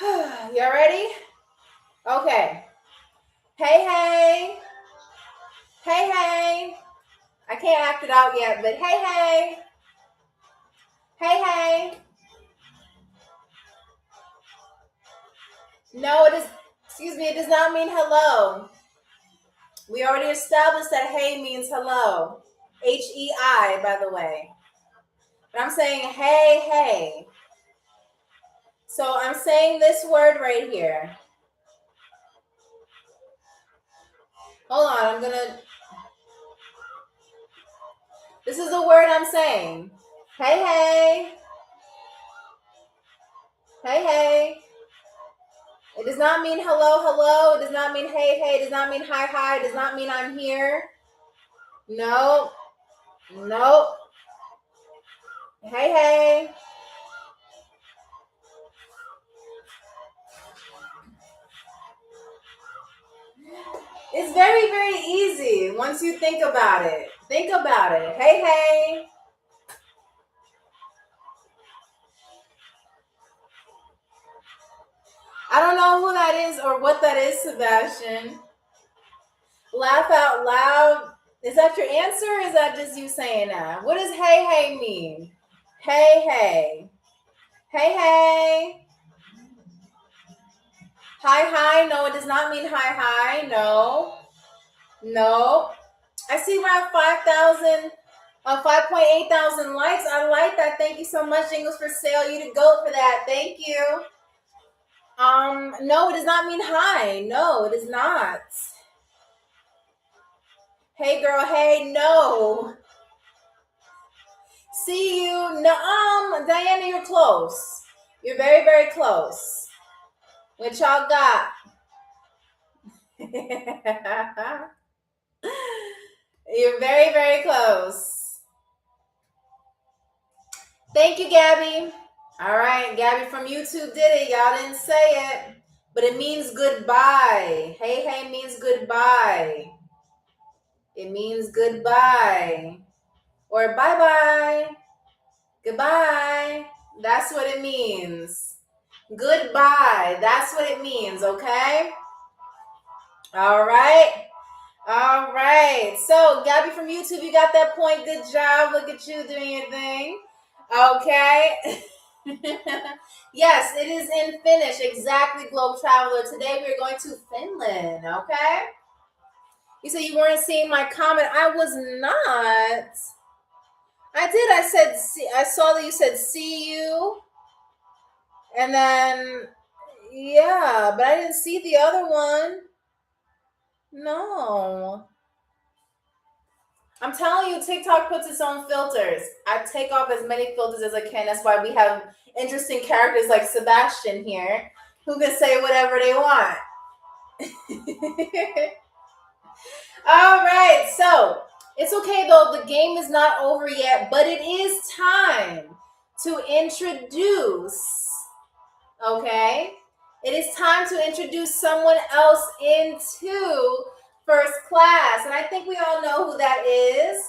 Y'all ready? Okay. Hey. I can't act it out yet, but hey. No, it does not mean hello. We already established that hey means hello. H-E-I, by the way. But I'm saying hey. So I'm saying this word right here. Hold on, this is the word I'm saying. Hey. It does not mean hello. It does not mean hey. It does not mean hi. It does not mean I'm here. No. Hey. It's very, very easy once you think about it. Hey. I don't know who that is or what that is, Sebastian. Laugh out loud. Is that your answer or is that just you saying that? What does hey mean? Hey. Hi. No, it does not mean hi. No. I see we're at 5.8 thousand likes. I like that. Thank you so much, Jingles for Sale. You to go for that. Thank you. No, it does not mean hi. No, it does not. Hey girl, hey, no. See you. No, Diana, you're close. You're very, very close. What y'all got? You're very, very close. Thank you, Gabby. All right, Gabby from YouTube did it. Y'all didn't say it, but it means goodbye. Hey means goodbye. It means goodbye. Or bye-bye. Goodbye. That's what it means. Goodbye. That's what it means, okay? All right. So, Gabby from YouTube, you got that point. Good job. Look at you doing your thing. Okay. Yes, it is in Finnish. Exactly, Globe Traveler. Today we're going to Finland, okay? You said you weren't seeing my comment. I was not. I did. I said, I saw that you said, see you. And then, yeah, but I didn't see the other one. No. I'm telling you, TikTok puts its own filters. I take off as many filters as I can. That's why we have interesting characters like Sebastian here who can say whatever they want. All right, so it's okay though. The game is not over yet, but it is time to introduce. Okay, it is time to introduce someone else into first class, and I think we all know who that is.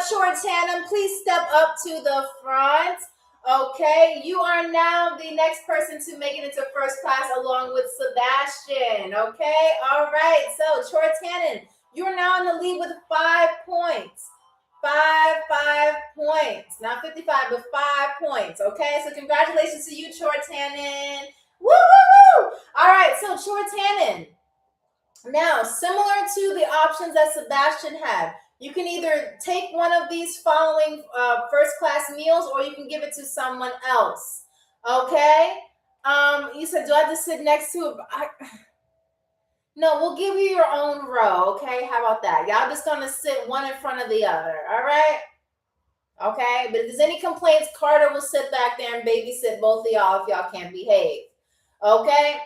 Short Tandem, please step up to the front. Okay, you are now the next person to make it into first class along with Sebastian. Okay, all right. So, Short Tandem, you're now in the lead with 5 points. Five points. Not 55, but 5 points. Okay, so congratulations to you, Short Tandem. Woo, woo, woo. All right, so Short Tandem. Now, similar to the options that Sebastian had, you can either take one of these following first class meals or you can give it to someone else. Okay? You said, do I have to sit next to No, we'll give you your own row. Okay? How about that? Y'all just gonna sit one in front of the other. All right? Okay? But if there's any complaints, Carter will sit back there and babysit both of y'all if y'all can't behave. Okay?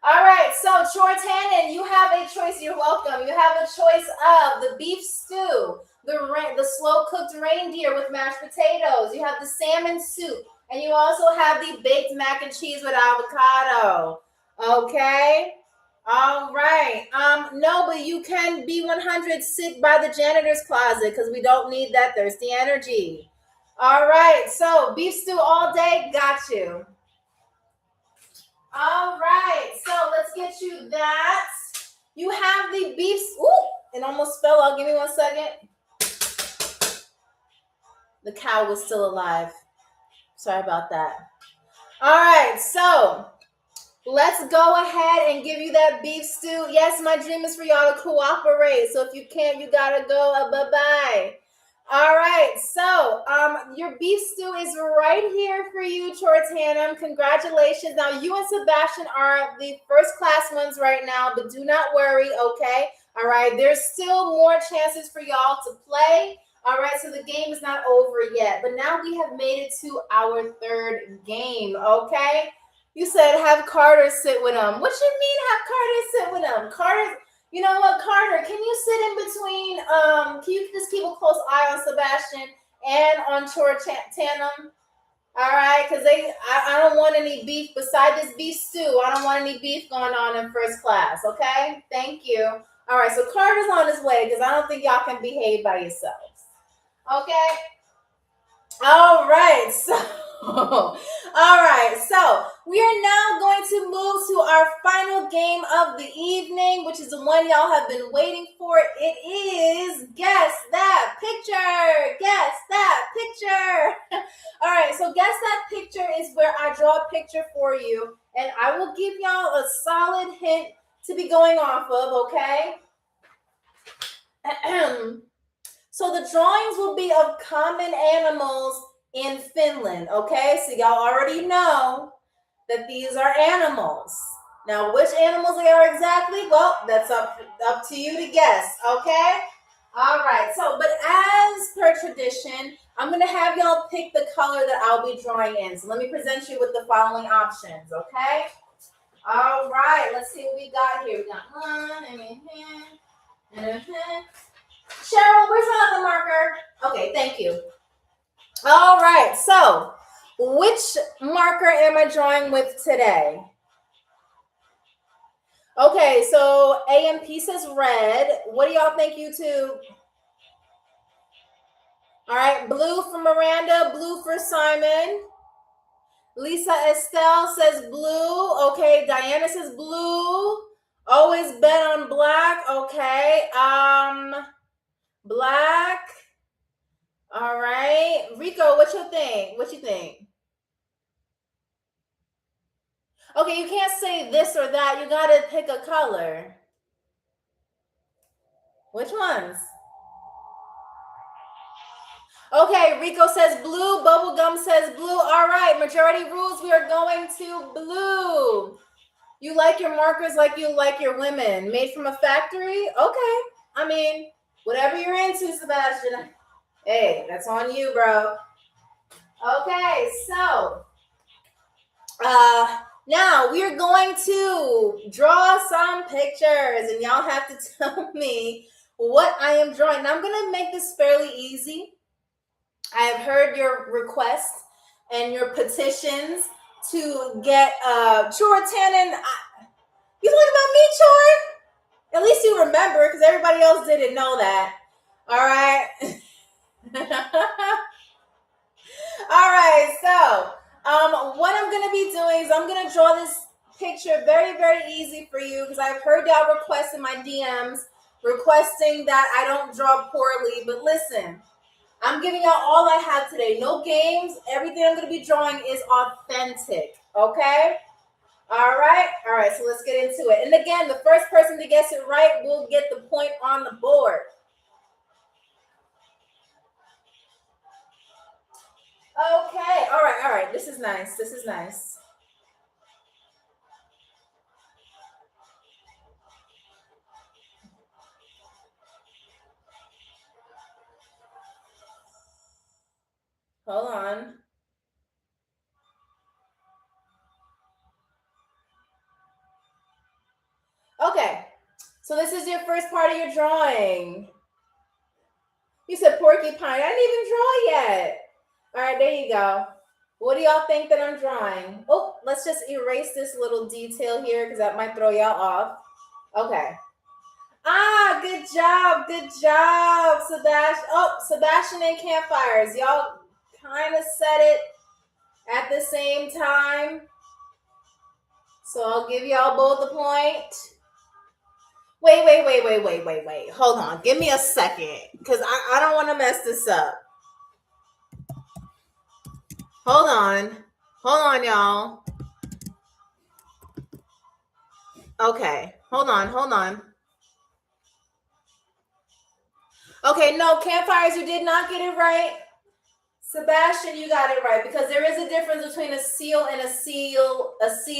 All right, so Short Tandem, you have a choice. You're welcome. You have a choice of the beef stew, the slow-cooked reindeer with mashed potatoes. You have the salmon soup, and you also have the baked mac and cheese with avocado. Okay? All right. No, but you can be 100 sit by the janitor's closet because we don't need that thirsty energy. All right, so beef stew all day, got you. All right, so let's get you that. You have the beef. Ooh, it almost fell out. Give me 1 second. The cow was still alive. Sorry about that. All right, so let's go ahead and give you that beef stew. Yes, my dream is for y'all to cooperate. So if you can't, you gotta go. Bye-bye. All right, so your beef stew is right here for you, Short Tandem. Congratulations. Now, you and Sebastian are the first class ones right now, but do not worry, okay? All right, there's still more chances for y'all to play. All right, so the game is not over yet, but now we have made it to our third game, okay? You said have Carter sit with him. What you mean have Carter sit with him? Carter, you know what, Carter, can you sit in between, can you just keep a close eye on Sebastian and on Short Tandem? All right, because I don't want any beef beside this beef stew. I don't want any beef going on in first class, okay? Thank you. All right, so Carter's on his way because I don't think y'all can behave by yourselves. Okay? All right, so we are now going to move to our final game of the evening, which is the one y'all have been waiting for. It is Guess That Picture. Guess That Picture. All right, so Guess That Picture is where I draw a picture for you, and I will give y'all a solid hint to be going off of, okay? So the drawings will be of common animals in Finland, okay? So y'all already know that these are animals. Now, which animals they are exactly? Well, that's up to you to guess, okay? All right, so, but as per tradition, I'm going to have y'all pick the color that I'll be drawing in. So let me present you with the following options, okay? All right, let's see what we got here. We got one, Cheryl, where's my other marker? Okay, thank you. All right, so which marker am I drawing with today? Okay, so AMP says red. What do y'all think, YouTube? All right, blue for Miranda, blue for Simon. Lisa Estelle says blue. Okay, Diana says blue. Always bet on black. Okay, black. All right, Rico, what you think? What you think? Okay, you can't say this or that. You gotta pick a color. Which ones? Okay, Rico says blue. Bubblegum says blue. All right, majority rules. We are going to blue. You like your markers like you like your women. Made from a factory? Okay. I mean, whatever you're into, Sebastian. Hey, that's on you, bro. Okay, so now we're going to draw some pictures, and y'all have to tell me what I am drawing. Now I'm gonna make this fairly easy. I have heard your requests and your petitions to get Chor Tannen. You talking about me, Chor? At least you remember, because everybody else didn't know that. All right. All right. So, what I'm gonna be doing is I'm gonna draw this picture very, very easy for you, because I've heard y'all request in my DMs requesting that I don't draw poorly. But listen, I'm giving out all I have today. No games. Everything I'm going to be drawing is authentic. Okay? All right? All right, so let's get into it. And again, the first person to guess it right will get the point on the board. Okay. All right, all right. This is nice. This is nice. Hold on. Okay. So this is your first part of your drawing. You said porcupine. I didn't even draw yet. All right, there you go. What do y'all think that I'm drawing? Oh, let's just erase this little detail here, because that might throw y'all off. Okay. Ah, good job, Sebastian. Oh, Sebastian and campfires. Y'all kind of said it at the same time. So I'll give y'all both a point. Wait. Hold on. Give me a second, because I don't want to mess this up. Hold on, y'all. Okay. Hold on. Okay, no, campfires, you did not get it right. Sebastian, you got it right, because there is a difference between a seal and a sea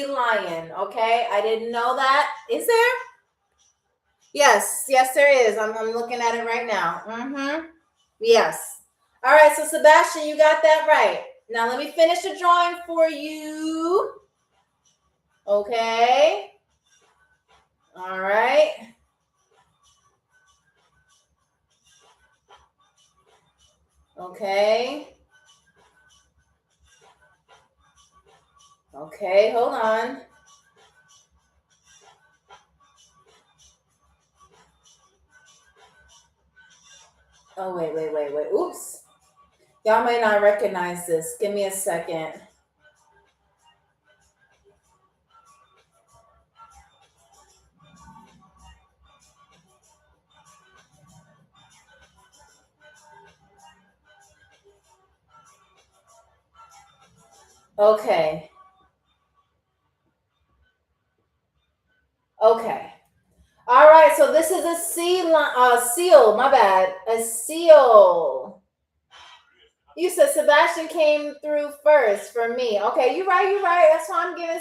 lion. Okay, I didn't know that. Is there? Yes, there is. I'm looking at it right now. Yes. All right, so Sebastian, you got that right. Now let me finish the drawing for you. Okay. All right. Okay. Okay, hold on. Oh, wait. Oops. Y'all may not recognize this. Give me a second. Okay. All right, so this is a seal. My bad. A seal. You said Sebastian came through first for me. Okay, you're right. That's why I'm giving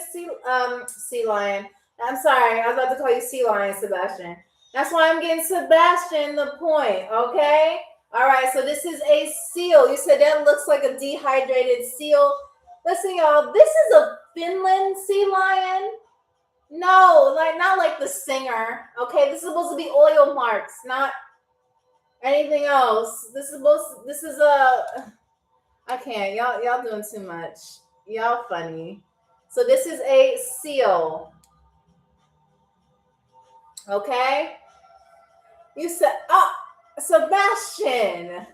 sea lion. I'm sorry, I was about to call you sea lion, Sebastian. That's why I'm getting Sebastian the point. Okay. All right, so this is a seal. You said that looks like a dehydrated seal. Listen, y'all. This is a Finland sea lion. No, not like the singer. Okay, this is supposed to be oil marks, not anything else. This is a. I can't. Y'all doing too much. Y'all funny. So this is a seal. Okay. You said, oh, Sebastian.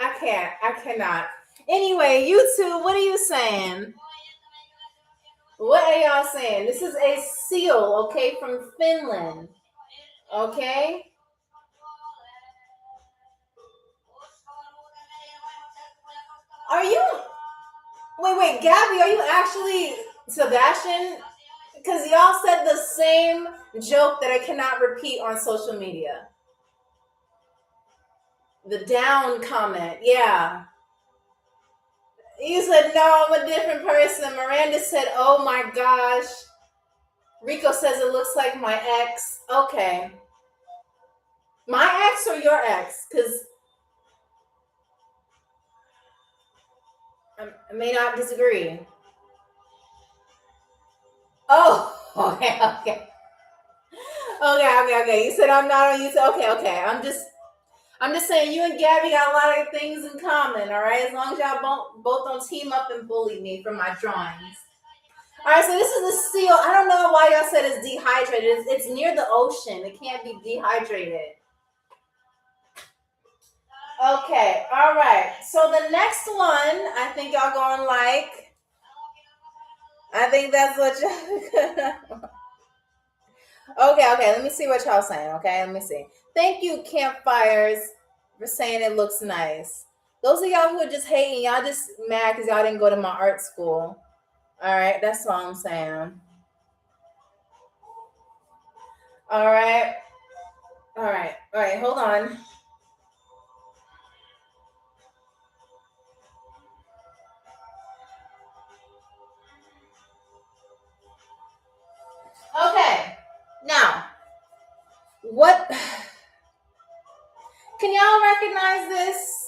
I can't. I cannot. Anyway, YouTube, what are you saying? What are y'all saying? This is a seal, okay, from Finland. Okay? Are you... Wait, Gabby, are you actually Sebastian? Because y'all said the same joke that I cannot repeat on social media. The down comment. Yeah. You said, no, I'm a different person. Miranda said, oh my gosh. Rico says it looks like my ex. Okay. My ex or your ex? Because I may not disagree. Oh, okay, okay. Okay. You said I'm not on YouTube. Okay. I'm just saying you and Gabby got a lot of things in common, all right? As long as y'all both don't team up and bully me for my drawings. All right, so this is the seal. I don't know why y'all said it's dehydrated. It's near the ocean. It can't be dehydrated. Okay, all right. So the next one, I think y'all gonna like. I think that's what you. Okay. Let me see what y'all saying. Okay, let me see. Thank you, campfires, for saying it looks nice. Those of y'all who are just hating, y'all just mad because y'all didn't go to my art school. All right, that's all I'm saying. All right. Hold on. Okay. Now, what can y'all recognize this?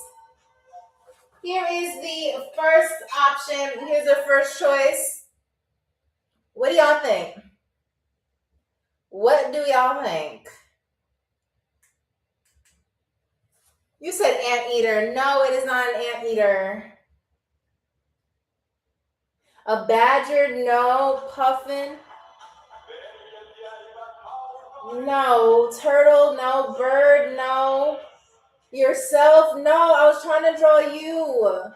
Here is the first option. Here's the first choice. What do y'all think? What do y'all think? You said anteater. No, it is not an anteater. A badger? No. Puffin? No. Turtle? No. Bird? No. Yourself? No. I was trying to draw you.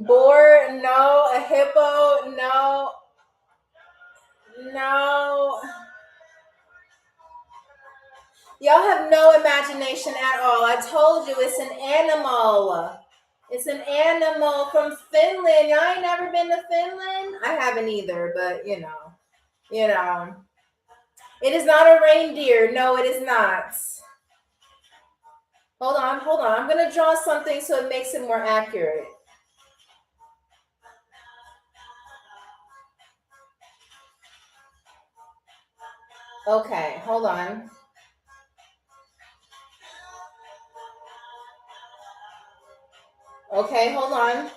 Boar? No. A hippo? No. No. Y'all have no imagination at all. I told you it's an animal. It's an animal from Finland. Y'all ain't never been to Finland? I haven't either, but you know. It is not a reindeer. No, it is not. Hold on. I'm going to draw something so it makes it more accurate. Okay, hold on. Okay, hold on.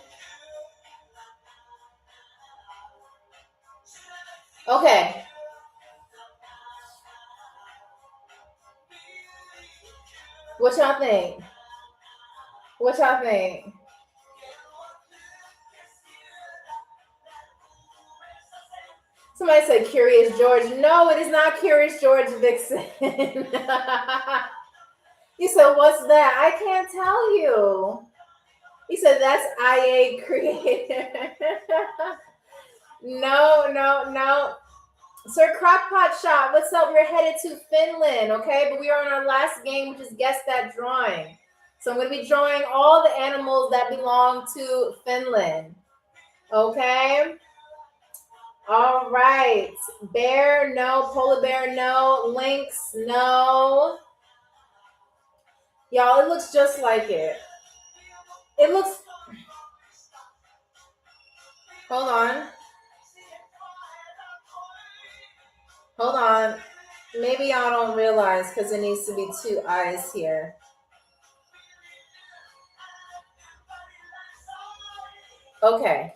Okay. What y'all think? Somebody said Curious George. No, it is not Curious George, Vixen. You said, what's that? I can't tell you. He said, that's IA Creator. No. Sir Crockpot Shop, what's up? We're headed to Finland, okay? But we are on our last game, which is Guess That Drawing. So I'm going to be drawing all the animals that belong to Finland, okay? All right. Bear, no. Polar bear, no. Lynx, no. Y'all, it looks just like it. It looks... Hold on. Maybe y'all don't realize because it needs to be two eyes here. Okay.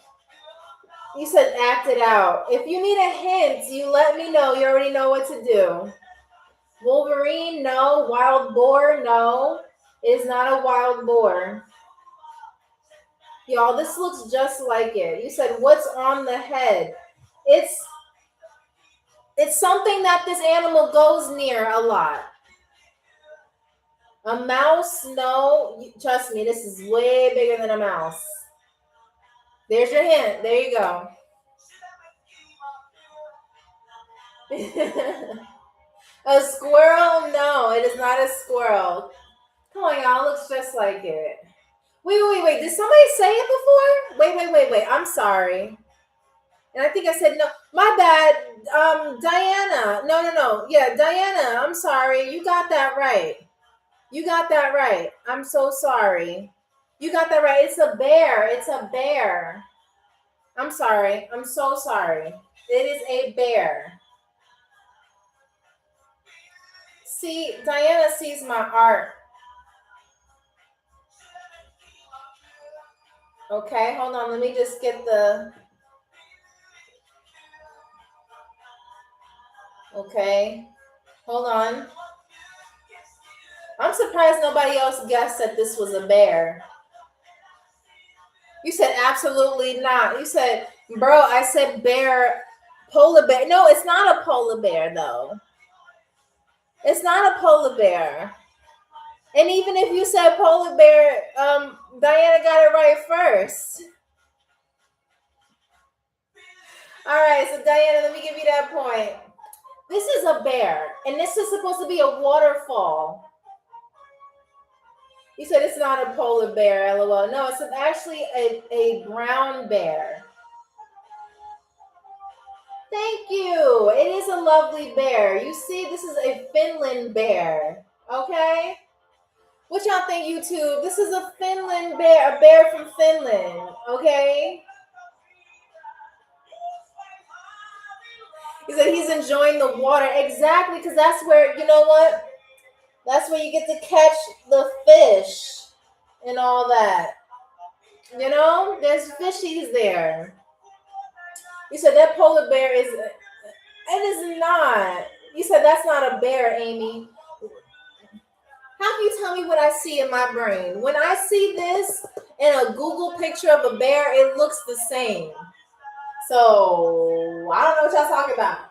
You said act it out. If you need a hint, you let me know. You already know what to do. Wolverine, no. Wild boar, no. It is not a wild boar. Y'all, this looks just like it. You said, what's on the head? It's something that this animal goes near a lot. A mouse, no. Trust me, this is way bigger than a mouse. There's your hint. There you go. A squirrel? No, it is not a squirrel. Come on, y'all. It looks just like it. Wait. Did somebody say it before? Wait. I'm sorry. And I think I said no. My bad. Diana. No. Yeah, Diana. I'm sorry. You got that right. You got that right. I'm so sorry. You got that right. It's a bear. It's a bear. I'm sorry. I'm so sorry. It is a bear. See, Diana sees my art. Okay, hold on. Let me just get the... Okay, hold on. I'm surprised nobody else guessed that this was a bear. You said absolutely not. You said, bro, I said bear, polar bear. No, it's not a polar bear, though. It's not a polar bear. And even if you said polar bear, Diana got it right first. All right, so Diana, let me give you that point. This is a bear, and this is supposed to be a waterfall. You said it's not a polar bear, LOL. No, it's actually a brown bear. Thank you. It is a lovely bear. You see, this is a Finland bear. Okay? What y'all think, YouTube? This is a Finland bear, a bear from Finland. Okay? He said he's enjoying the water. Exactly, because that's where, you know what? That's where you get to catch the fish and all that. You know, there's fishies there. You said that polar bear is... It is not. You said that's not a bear, Amy. How can you tell me what I see in my brain? When I see this in a Google picture of a bear, it looks the same. So, I don't know what y'all talking about.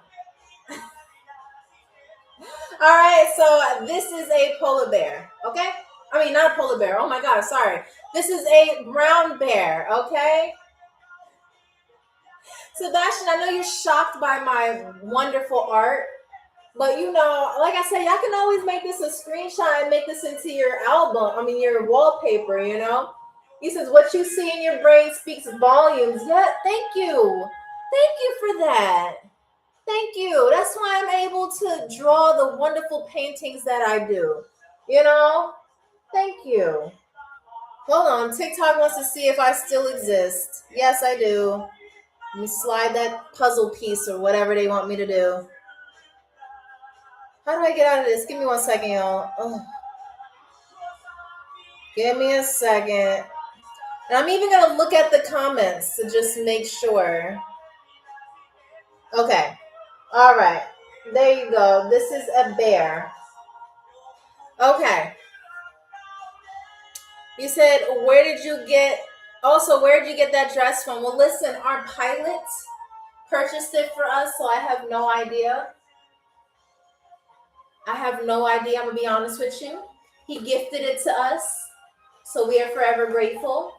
All right, so this is a polar bear, okay? I mean, not a polar bear. Oh my God, sorry. This is a brown bear, okay? Sebastian, I know you're shocked by my wonderful art, but you know, like I said, y'all can always make this a screenshot and make this into your album, your wallpaper, you know? He says, what you see in your brain speaks volumes. Yeah, thank you. Thank you for that. Thank you. That's why I'm able to draw the wonderful paintings that I do. You know? Thank you. Hold on. TikTok wants to see if I still exist. Yes, I do. Let me slide that puzzle piece or whatever they want me to do. How do I get out of this? Give me 1 second, y'all. Oh. Give me a second. And I'm even going to look at the comments to just make sure. Okay. All right. There you go. This is a bear. Okay. You said, where did you get that dress from? Well, listen, our pilot purchased it for us, so I have no idea. I'm going to be honest with you. He gifted it to us, so we are forever grateful.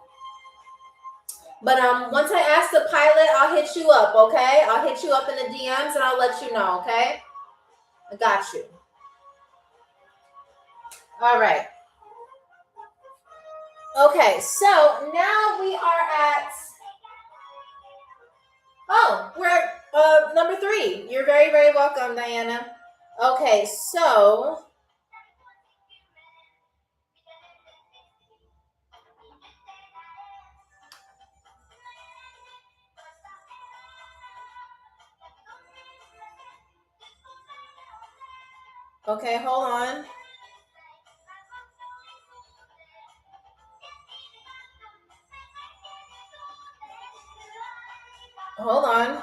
But once I ask the pilot, I'll hit you up, okay? I'll hit you up in the DMs and I'll let you know, okay? I got you. All right. Okay, so now we are at... Oh, we're at number 3. You're very, very welcome, Diana. Okay, so... Okay, hold on. Hold on.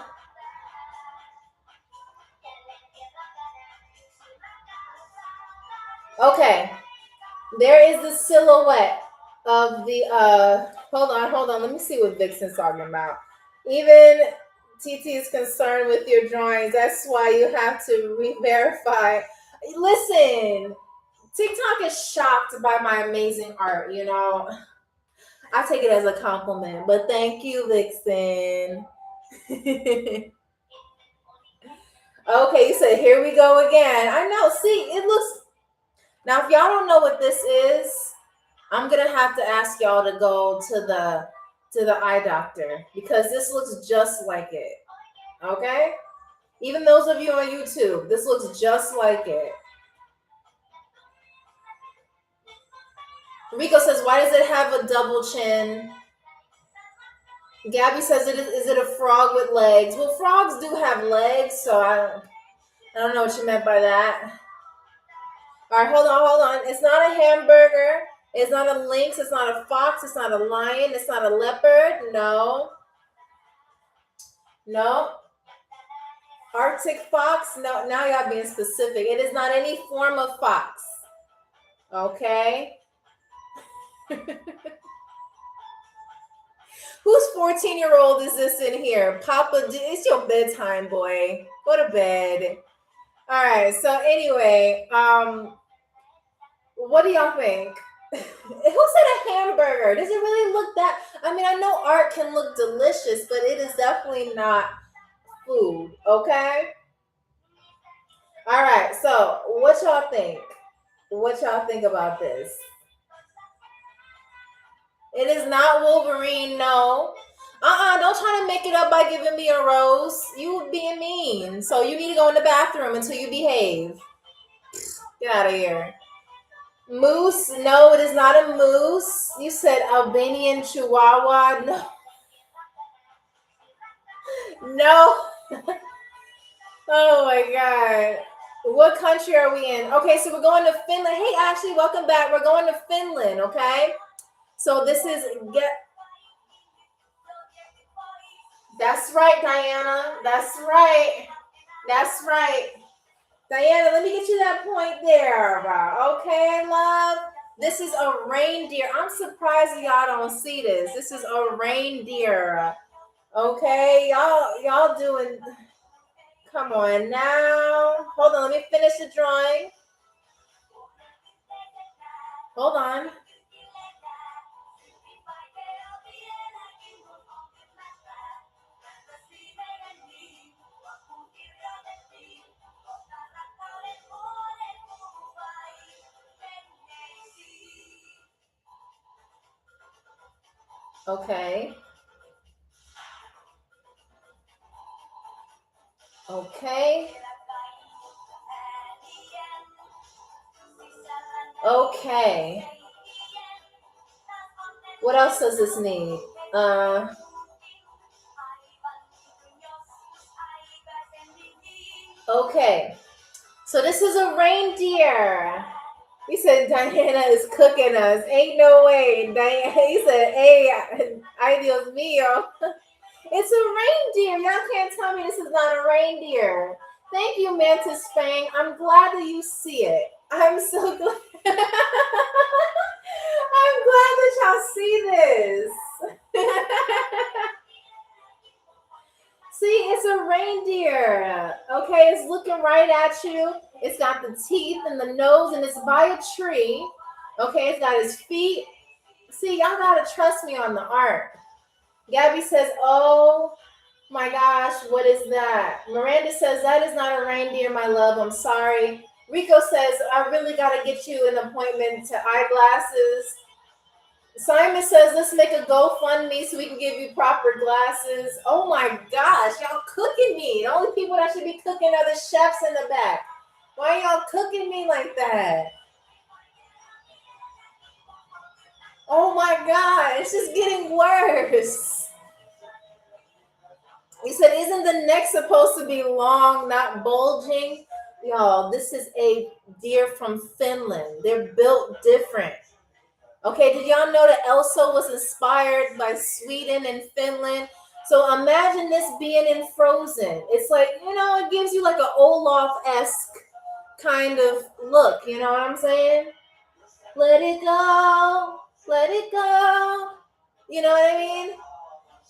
Okay. There is the silhouette of the hold on. Let me see what Vixen's talking about. Even TT is concerned with your drawings. That's why you have to re-verify. Listen, TikTok is shocked by my amazing art, you know. I take it as a compliment, but thank you, Vixen. Okay, you said, here we go again. I know, see, it looks... Now, if y'all don't know what this is, I'm going to have to ask y'all to go to the eye doctor because this looks just like it, okay? Even those of you on YouTube, this looks just like it. Rico says, why does it have a double chin? Gabby says, is it a frog with legs? Well, frogs do have legs, so I don't know what you meant by that. All right, hold on. It's not a hamburger. It's not a lynx. It's not a fox. It's not a lion. It's not a leopard. No. Arctic fox? No, now y'all being specific. It is not any form of fox. Okay. Whose 14-year-old is this in here? Papa, it's your bedtime, boy. Go to bed. All right. So anyway, what do y'all think? Who said a hamburger? Does it really look that? I mean, I know art can look delicious, but it is definitely not food. Okay. All right. So what y'all think? What y'all think about this? It is not Wolverine, no. Don't try to make it up by giving me a rose. You being mean. So you need to go in the bathroom until you behave. Get out of here. Moose? No, it is not a moose. You said Albanian Chihuahua. No. No. Oh my God. What country are we in? Okay, so we're going to Finland. Hey, Ashley, welcome back. We're going to Finland, okay? So this is That's right, Diana. That's right. Diana, let me get you that point there. Okay, love. This is a reindeer. I'm surprised y'all don't see this. This is a reindeer. Okay, y'all doing. Come on now. Hold on, let me finish the drawing. Hold on. Okay. Okay. Okay. What else does this need? Okay. So this is a reindeer. He said Diana is cooking us. Ain't no way. Diana, he said, hey, ay Dios mío. It's a reindeer. Y'all can't tell me this is not a reindeer. Thank you, Mantis Fang. I'm glad that you see it. I'm so glad. I'm glad that y'all see this. See, it's a reindeer. Okay, it's looking right at you. It's got the teeth and the nose, and it's by a tree. Okay, it's got his feet. See, y'all gotta trust me on the art. Gabby says, oh my gosh, what is that? Miranda says, that is not a reindeer, my love. I'm sorry. Rico says, I really gotta get you an appointment to eyeglasses. Simon says, let's make a GoFundMe so we can give you proper glasses. Oh my gosh, y'all cooking me. The only people that should be cooking are the chefs in the back. Why are y'all cooking me like that? Oh my God, it's just getting worse. He said, isn't the neck supposed to be long, not bulging? Y'all, this is a deer from Finland. They're built different. Okay, did y'all know that Elsa was inspired by Sweden and Finland? So imagine this being in Frozen. It's like, it gives you like an Olaf-esque kind of look. You know what I'm saying? Let it go. Let it go. You know what I mean?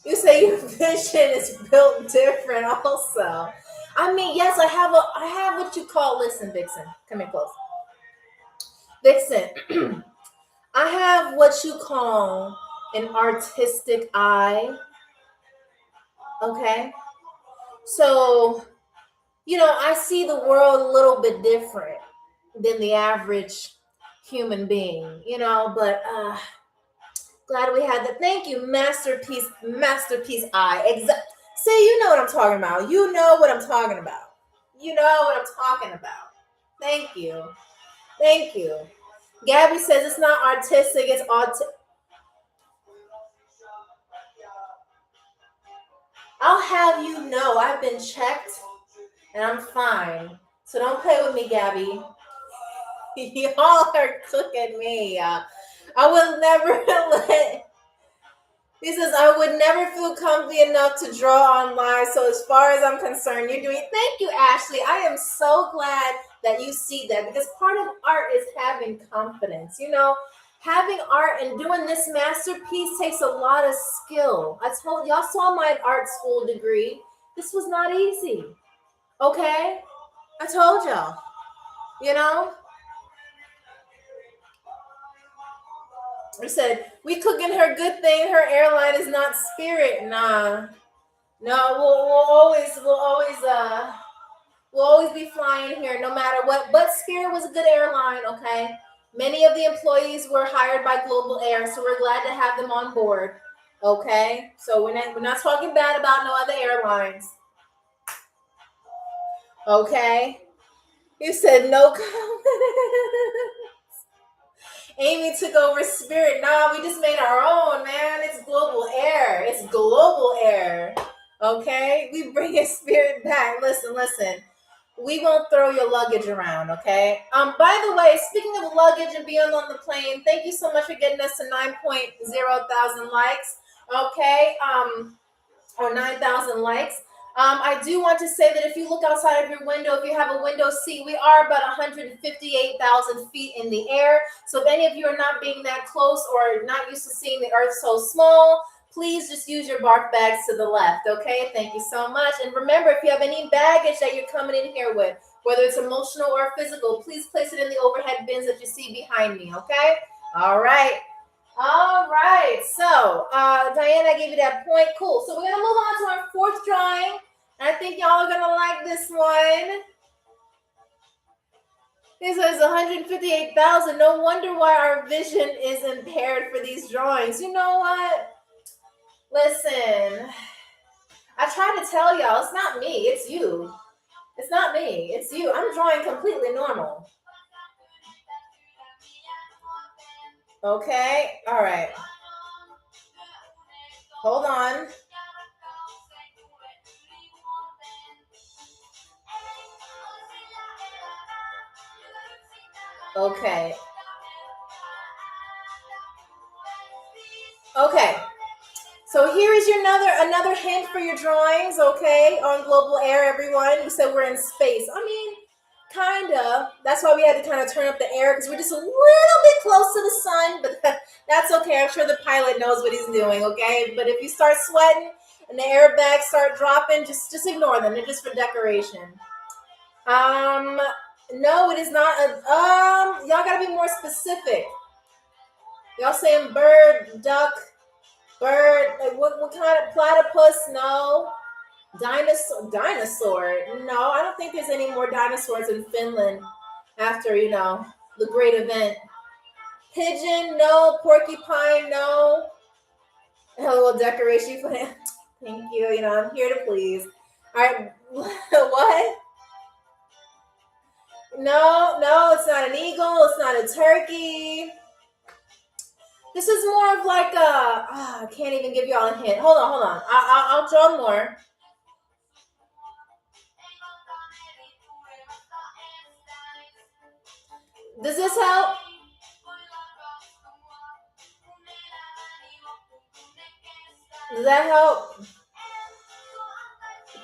You say your vision is built different also. I mean, yes, I have what you call, listen, Vixen. Come here close. Vixen. I have what you call an artistic eye. Okay. So, I see the world a little bit different than the average human being, but glad we had that. Thank you, masterpiece eye. See, you know what I'm talking about. You know what I'm talking about. You know what I'm talking about. Thank you. Gabby says it's not artistic, it's autistic. I'll have you know I've been checked and I'm fine. So don't play with me, Gabby. Y'all are cooking me. I would never let. He says, I would never feel comfy enough to draw online. So as far as I'm concerned, you're doing. Thank you, Ashley. I am so glad that you see that, because part of art is having confidence. Having art and doing this masterpiece takes a lot of skill. I told y'all, saw my art school degree. This was not easy. Okay? I told y'all. I said, we cooking her good thing. Her airline is not Spirit. Nah. No, we'll always be flying here no matter what. But Spirit was a good airline, okay? Many of the employees were hired by Global Air, so we're glad to have them on board. Okay? So we're not talking bad about no other airlines. Okay? You said no comment. Amy took over Spirit. Nah, we just made our own, man. It's Global Air. It's Global Air. Okay? We bringing Spirit back. Listen. We won't throw your luggage around, okay? By the way, speaking of luggage and being on the plane, thank you so much for getting us to 9.0 thousand likes, okay? Or 9,000 likes. I do want to say that if you look outside of your window, if you have a window seat, we are about 158,000 feet in the air. So if any of you are not being that close or not used to seeing the earth so small, please just use your bark bags to the left, okay? Thank you so much. And remember, if you have any baggage that you're coming in here with, whether it's emotional or physical, please place it in the overhead bins that you see behind me, okay? All right. So, Diana, I gave you that point. Cool. So we're going to move on to our fourth drawing. I think y'all are going to like this one. This is 158,000. No wonder why our vision is impaired for these drawings. You know what? Listen, I try to tell y'all, it's not me, it's you. It's not me, it's you. I'm drawing completely normal. Okay, all right. Hold on. Okay. So here is your another hint for your drawings, okay? On Global Air, everyone. You said we're in space. I mean, kind of. That's why we had to kind of turn up the air, because we're just a little bit close to the sun, but that's okay. I'm sure the pilot knows what he's doing, okay? But if you start sweating and the airbags start dropping, just ignore them. They're just for decoration. No, it is not. Y'all gotta be more specific. Y'all saying bird, duck, bird, like what kind of platypus? No. Dinosaur. No, I don't think there's any more dinosaurs in Finland after, the great event. Pigeon, no. Porcupine, no. A little decoration for him. Thank you. I'm here to please. All right. What? No, it's not an eagle. It's not a turkey. This is more of like I can't even give y'all a hint. Hold on. I'll draw more. Does this help? Does that help?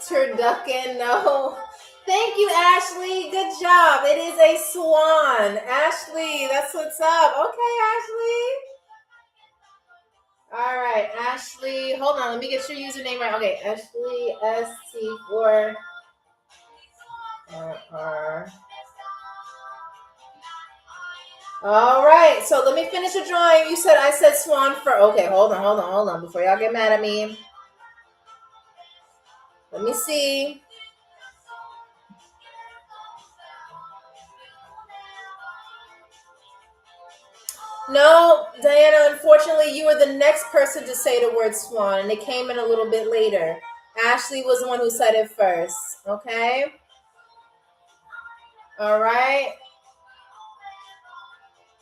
Turducken, no. Thank you, Ashley. Good job. It is a swan. Ashley, that's what's up. Okay, Ashley. All right, Ashley. Hold on. Let me get your username right. Okay, Ashley SC4. All right, so let me finish the drawing. I said swan for. Okay, hold on. Before y'all get mad at me. Let me see. No, Diana, unfortunately, you were the next person to say the word swan, and it came in a little bit later. Ashley was the one who said it first, okay? All right.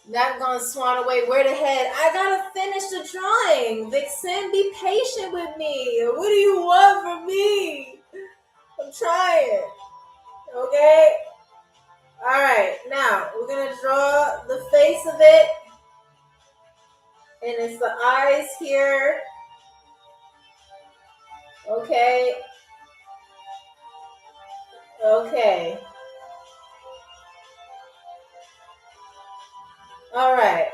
Not gonna swan away. Where the head? I gotta finish the drawing. Vixen, be patient with me. What do you want from me? I'm trying. Okay. All right. Now we're gonna draw the face of it, and it's the eyes here. Okay. Okay. All right.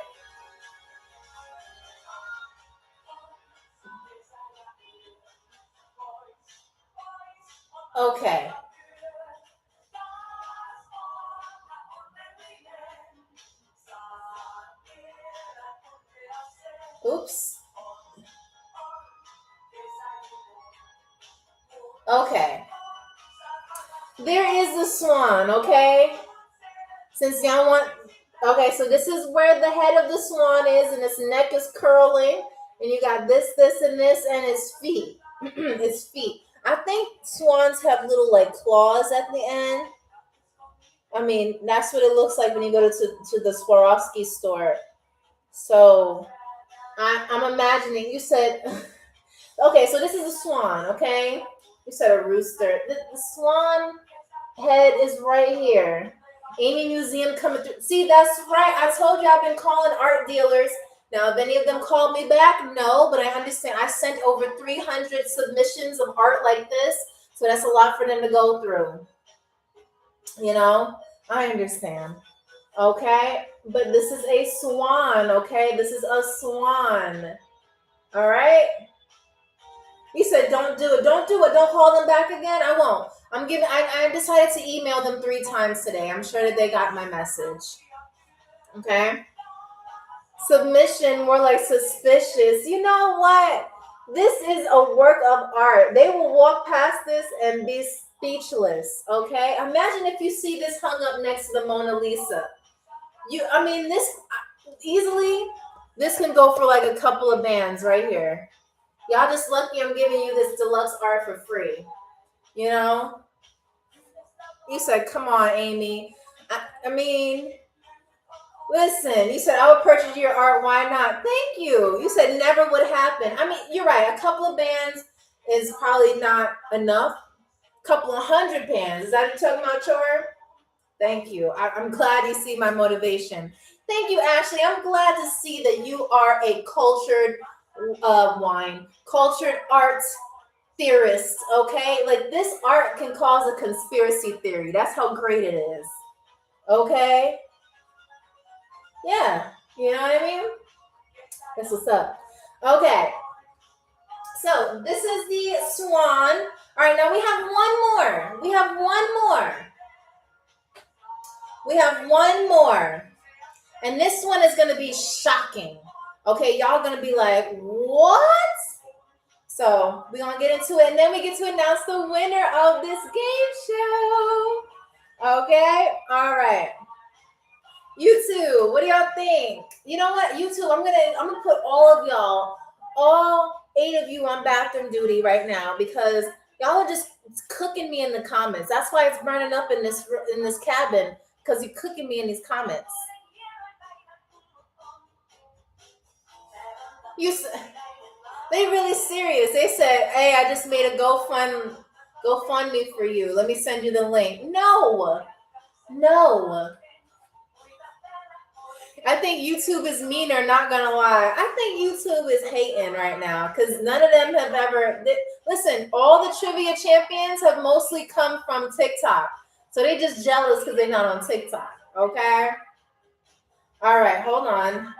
Okay. Oops. Okay. There is the swan, okay? Since y'all want... Okay, so this is where the head of the swan is, and its neck is curling. And you got this, and this, and its feet. Its feet. I think swans have little, like, claws at the end. I mean, that's what it looks like when you go to the Swarovski store. So, I'm imagining... You said... Okay, so this is a swan, okay? You said a rooster. The swan head is right here. Amy Museum coming through. See, that's right. I told you I've been calling art dealers. Now, have any of them called me back? No, but I understand. I sent over 300 submissions of art like this, so that's a lot for them to go through. You know, I understand. Okay, but this is a swan. Okay, this is a swan. All right. You said don't do it. Don't do it. Don't call them back again. I won't. I decided to email them 3 times today. I'm sure that they got my message. Okay. Submission, more like suspicious. You know what? This is a work of art. They will walk past this and be speechless. Okay. Imagine if you see this hung up next to the Mona Lisa. This easily, this can go for like a couple of bands right here. Y'all just lucky I'm giving you this deluxe art for free. You know? You said, come on, Amy. Listen, you said, I would purchase your art. Why not? Thank you. You said never would happen. You're right. A couple of bands is probably not enough. A couple of 100 bands. Is that what you're talking about, Chor? Thank you. I'm glad you see my motivation. Thank you, Ashley. I'm glad to see that you are a cultured cultured art theorist, okay? Like, this art can cause a conspiracy theory. That's how great it is. Okay? Yeah. You know what I mean? That's what's up. Okay. So, this is the swan. All right, now we have one more. We have one more. And this one is going to be shocking. Okay, y'all going to be like, what? So we're going to get into it, and then we get to announce the winner of this game show. Okay? All right. YouTube, what do y'all think? You know what? YouTube, I'm gonna put all 8 of you on bathroom duty right now, because y'all are just cooking me in the comments. That's why it's burning up in this cabin, because you're cooking me in these comments. They really serious. They said, hey, I just made a GoFundMe for you. Let me send you the link. No. I think YouTube is meaner, not gonna lie. I think YouTube is hating right now, because none of them have ever... Listen, all the trivia champions have mostly come from TikTok. So they just jealous because they're not on TikTok. Okay? All right, hold on.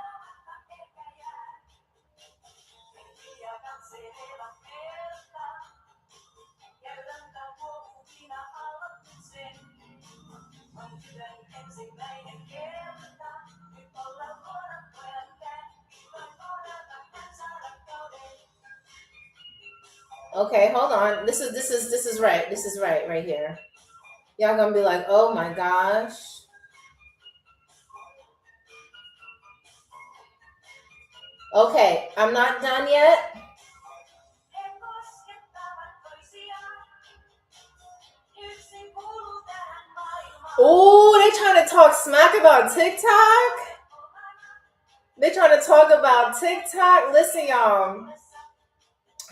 Okay, hold on. This is right. This is right here. Y'all gonna be like, oh my gosh. Okay, I'm not done yet. Oh, they trying to talk smack about TikTok? They trying to talk about TikTok. Listen, y'all.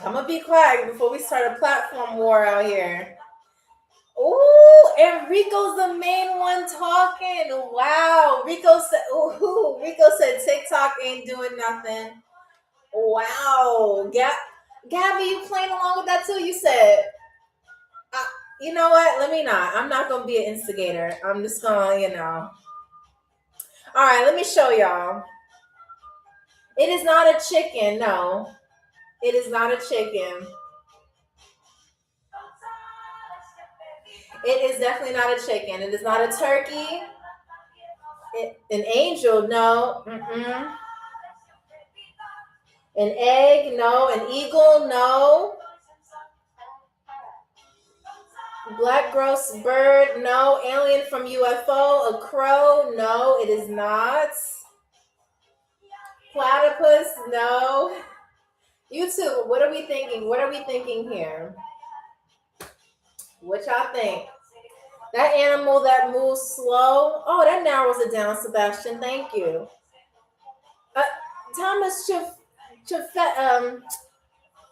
I'm gonna be quiet before we start a platform war out here. Ooh, and Rico's the main one talking. Wow. Rico said TikTok ain't doing nothing. Wow. Gabby, you playing along with that too? You said, you know what? Let me not. I'm not going to be an instigator. I'm just going to, All right, let me show y'all. It is not a chicken. No, it is not a chicken. It is definitely not a chicken. It is not a turkey. An angel, no. Mm-mm. An egg, no. An eagle, no. Black gross bird, no. Alien from UFO, a crow, no, it is not. Platypus, no. YouTube, what are we thinking? What are we thinking here? What y'all think? That animal that moves slow. Oh, that narrows it down, Sebastian. Thank you. Thomas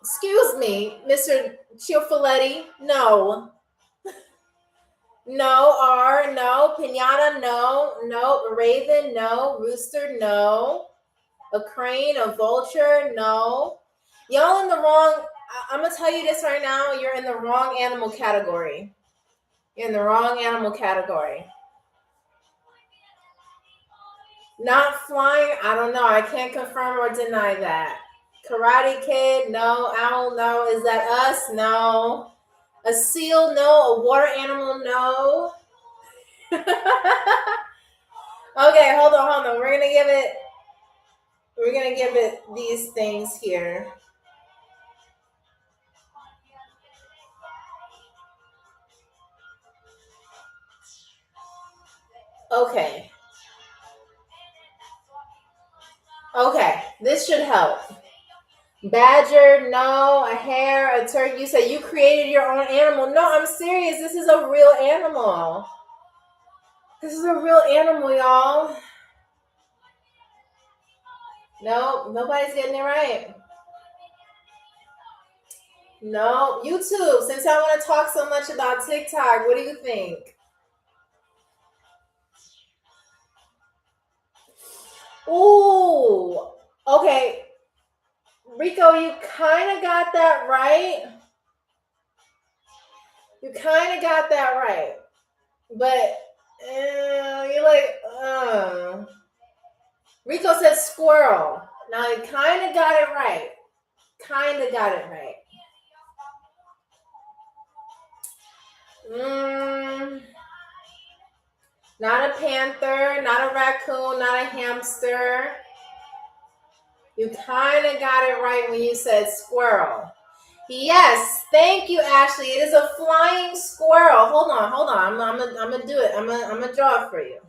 excuse me, Mr. Chiafaletti. No. No. R, no. Pinata, no. No. Raven, no. Rooster, no. A crane, a vulture, no. Y'all in the wrong. I'm gonna tell you this right now. You're in the wrong animal category. You're in the wrong animal category. Not flying. I don't know. I can't confirm or deny that. Karate Kid, no. Owl, no. Is that us? No. A seal, no. A water animal, no. Okay, hold on. We're gonna give it these things here. Okay. Okay, this should help. Badger, no. A hare, a turkey. You said you created your own animal. No, I'm serious. This is a real animal. This is a real animal, y'all. No, nobody's getting it right. No, YouTube, since I want to talk so much about TikTok, what do you think? Ooh, okay. Rico, you kind of got that right. But you're like, Rico said squirrel. Now you kind of got it right. Not a panther, not a raccoon, not a hamster. You kind of got it right when you said squirrel. Yes, thank you, Ashley. It is a flying squirrel. Hold on. I'm gonna do it. I'm gonna draw it for you.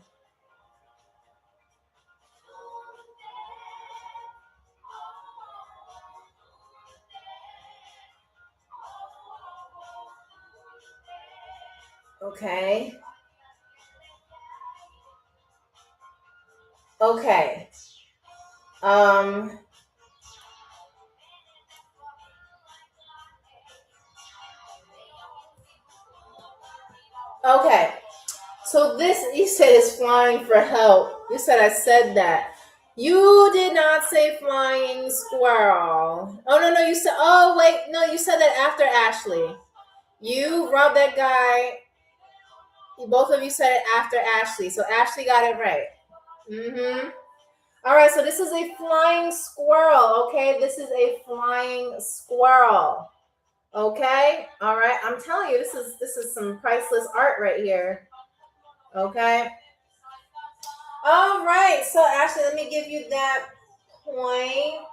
Okay. Okay. Okay. So this, you said, is flying for help. You said I said that. You did not say flying squirrel. Oh, no, you said, oh, wait, no, you said that after Ashley. You robbed that guy. Both of you said it after Ashley. So Ashley got it right. Mm-hmm. All right, so this is a flying squirrel, okay? This is a flying squirrel. Okay? All right. I'm telling you, this is some priceless art right here. Okay? All right. So Ashley, let me give you that point.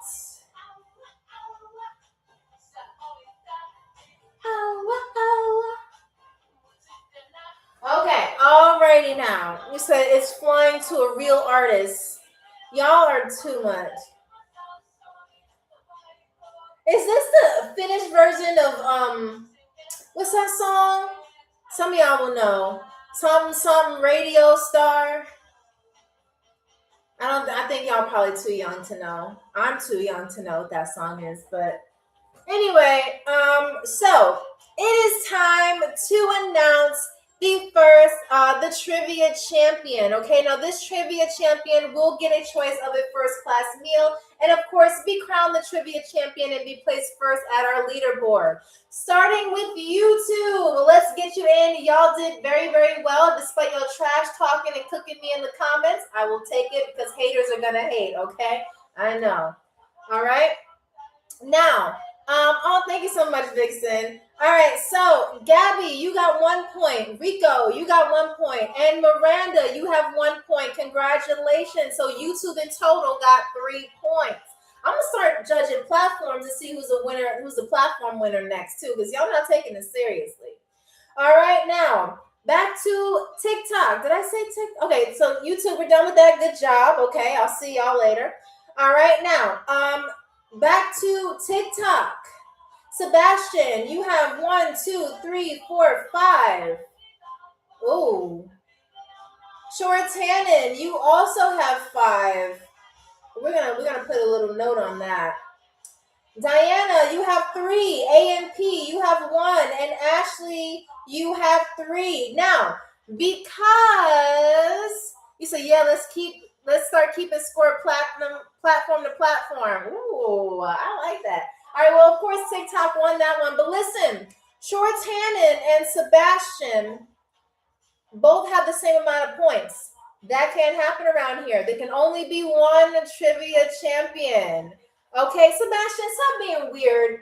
Okay, alrighty now. You said it's flying to a real artist. Y'all are too much. Is this the finished version of what's that song? Some of y'all will know. Some radio star. I think y'all probably too young to know. I'm too young to know what that song is, but anyway, so it is time to announce the trivia champion. Okay, now this trivia champion will get a choice of a first class meal, and of course, be crowned the trivia champion and be placed first at our leaderboard. Starting with YouTube, let's get you in. Y'all did very, very well, despite your trash talking and cooking me in the comments. I will take it because haters are gonna hate. Okay, I know. All right. Now, thank you so much, Vixen. All right, so Gabby, you got 1 point. Rico, you got 1 point. And Miranda, you have 1 point. Congratulations. So YouTube in total got 3 points. I'm gonna start judging platforms to see who's the winner, who's the platform winner next too, because y'all not taking this seriously. All right, now back to TikTok. Did I say TikTok? Okay, so YouTube, we're done with that. Good job. Okay, I'll see y'all later. All right, now back to TikTok. Sebastian, you have 1, 2, 3, 4, 5. Ooh. Shortanen, you also have 5. We're gonna put a little note on that. Diana, you have 3. AMP, you have 1, and Ashley, you have 3. Now, because you say, yeah, let's start keeping score platform to platform. Ooh, I like that. All right, well, of course, TikTok won that one. But listen, Shortanen and Sebastian both have the same amount of points. That can't happen around here. There can only be one trivia champion. Okay, Sebastian, stop being weird.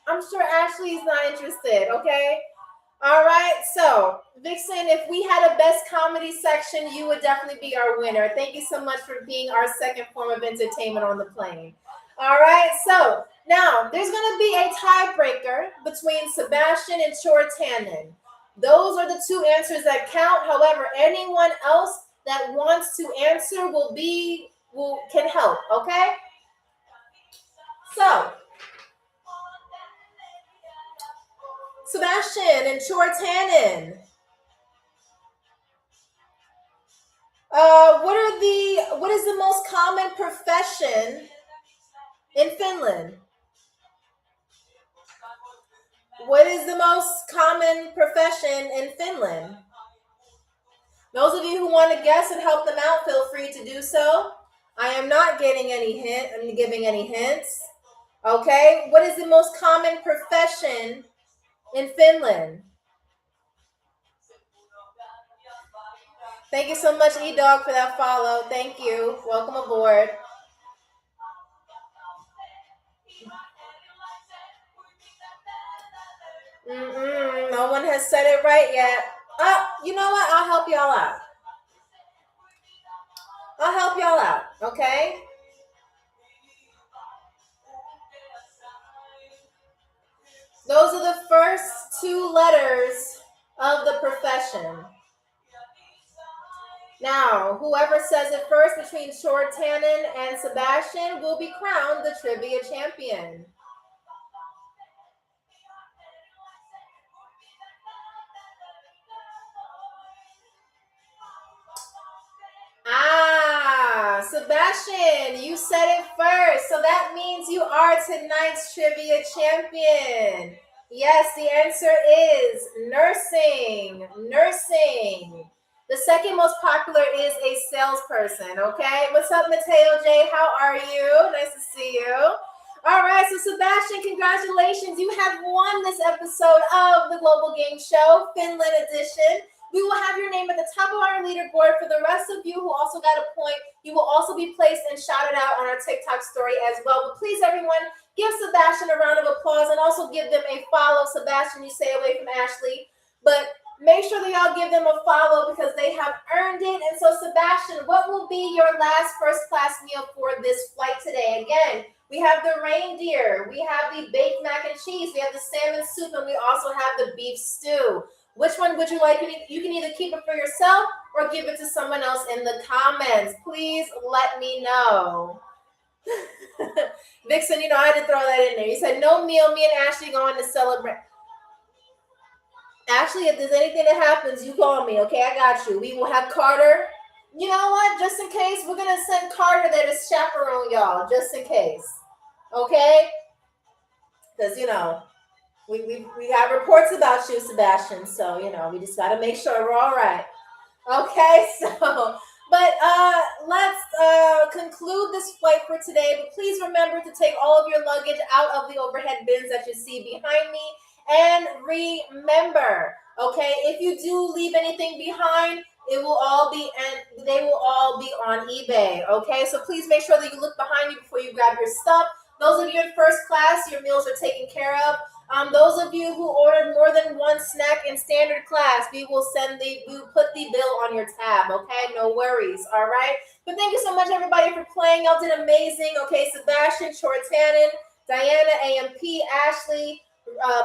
I'm sure Ashley's not interested, okay? All right, so Vixen, if we had a best comedy section, you would definitely be our winner. Thank you so much for being our second form of entertainment on the plane. All right, so now there's going to be a tiebreaker between Sebastian and Shortanen. Those are the 2 answers that count. However, anyone else that wants to answer can help, okay? So, Sebastian and Shortanen. What is the most common profession in Finland? What is the most common profession in Finland? Those of you who want to guess and help them out, feel free to do so. I am not giving any hints. Okay, what is the most common profession in Finland? Thank you so much, E-Dog, for that follow. Thank you. Welcome aboard. No one has said it right yet. You know what? I'll help y'all out. Okay? Those are the first 2 letters of the profession. Now, whoever says it first between Shortanen and Sebastian will be crowned the trivia champion. Sebastian, you said it first, so that means you are tonight's trivia champion. Yes, the answer is nursing. The second most popular is a salesperson, okay? What's up, Mateo J? How are you? Nice to see you. All right, so Sebastian, congratulations. You have won this episode of the Global Game Show, Finland edition. We will have your name at the top of our leaderboard. For the rest of you who also got a point, you will also be placed and shouted out on our TikTok story as well. But please, everyone, give Sebastian a round of applause and also give them a follow. Sebastian, you stay away from Ashley. But make sure that y'all give them a follow because they have earned it. And so, Sebastian, what will be your last first-class meal for this flight today? Again, we have the reindeer, we have the baked mac and cheese, we have the salmon soup, and we also have the beef stew. Which one would you like? You can either keep it for yourself or give it to someone else in the comments. Please let me know. Vixen, I had to throw that in there. You said no meal. Me and Ashley going to celebrate. Ashley, if there's anything that happens, you call me, okay? I got you. We will have Carter. You know what? Just in case, we're gonna send Carter there to chaperone y'all, just in case. Okay? Because we have reports about you, Sebastian. So we just gotta make sure we're all right. Okay, but let's conclude this flight for today. But please remember to take all of your luggage out of the overhead bins that you see behind me. And remember, okay, if you do leave anything behind, it will all be and they will all be on eBay. Okay, so please make sure that you look behind you before you grab your stuff. Those of you in first class, your meals are taken care of. Those of you who ordered more than one snack in standard class, we will put the bill on your tab. Okay, no worries. All right. But thank you so much, everybody, for playing. Y'all did amazing. Okay, Sebastian, Chortanen, Diana, AMP, Ashley,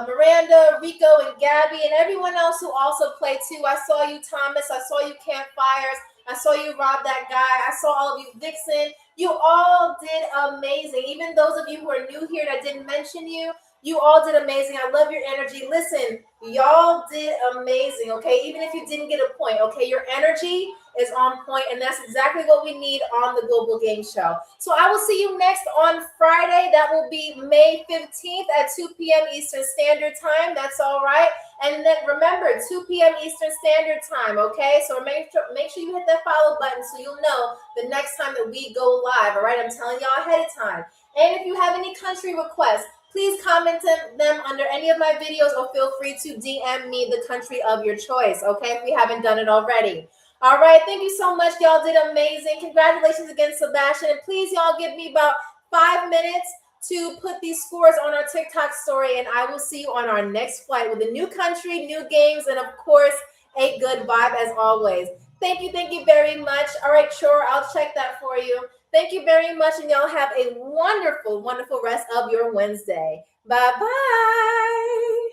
Miranda, Rico, and Gabby, and everyone else who also played too. I saw you, Thomas. I saw you, Campfires. I saw you, Rob, that guy. I saw all of you, Vixen. You all did amazing. Even those of you who are new here that didn't mention you, you all did amazing. I love your energy. Listen, y'all did amazing, okay? Even if you didn't get a point, okay? Your energy is on point, and that's exactly what we need on the Global Game Show. So I will see you next on Friday. That will be May 15th at 2 p.m. Eastern Standard Time. That's all right. And then remember, 2 p.m. Eastern Standard Time, okay? So make sure you hit that follow button so you'll know the next time that we go live, all right? I'm telling y'all ahead of time. And if you have any country requests, please comment them under any of my videos or feel free to DM me the country of your choice, okay, if we haven't done it already. All right, thank you so much. Y'all did amazing. Congratulations again, Sebastian. And please, y'all, give me about 5 minutes to put these scores on our TikTok story, and I will see you on our next flight with a new country, new games, and, of course, a good vibe as always. Thank you very much. All right, sure, I'll check that for you. Thank you very much, and y'all have a wonderful, wonderful rest of your Wednesday. Bye-bye.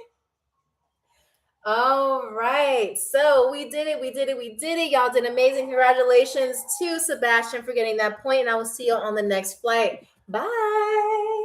All right. So we did it. Y'all did amazing. Congratulations to Sebastian for getting that point, and I will see you on the next flight. Bye.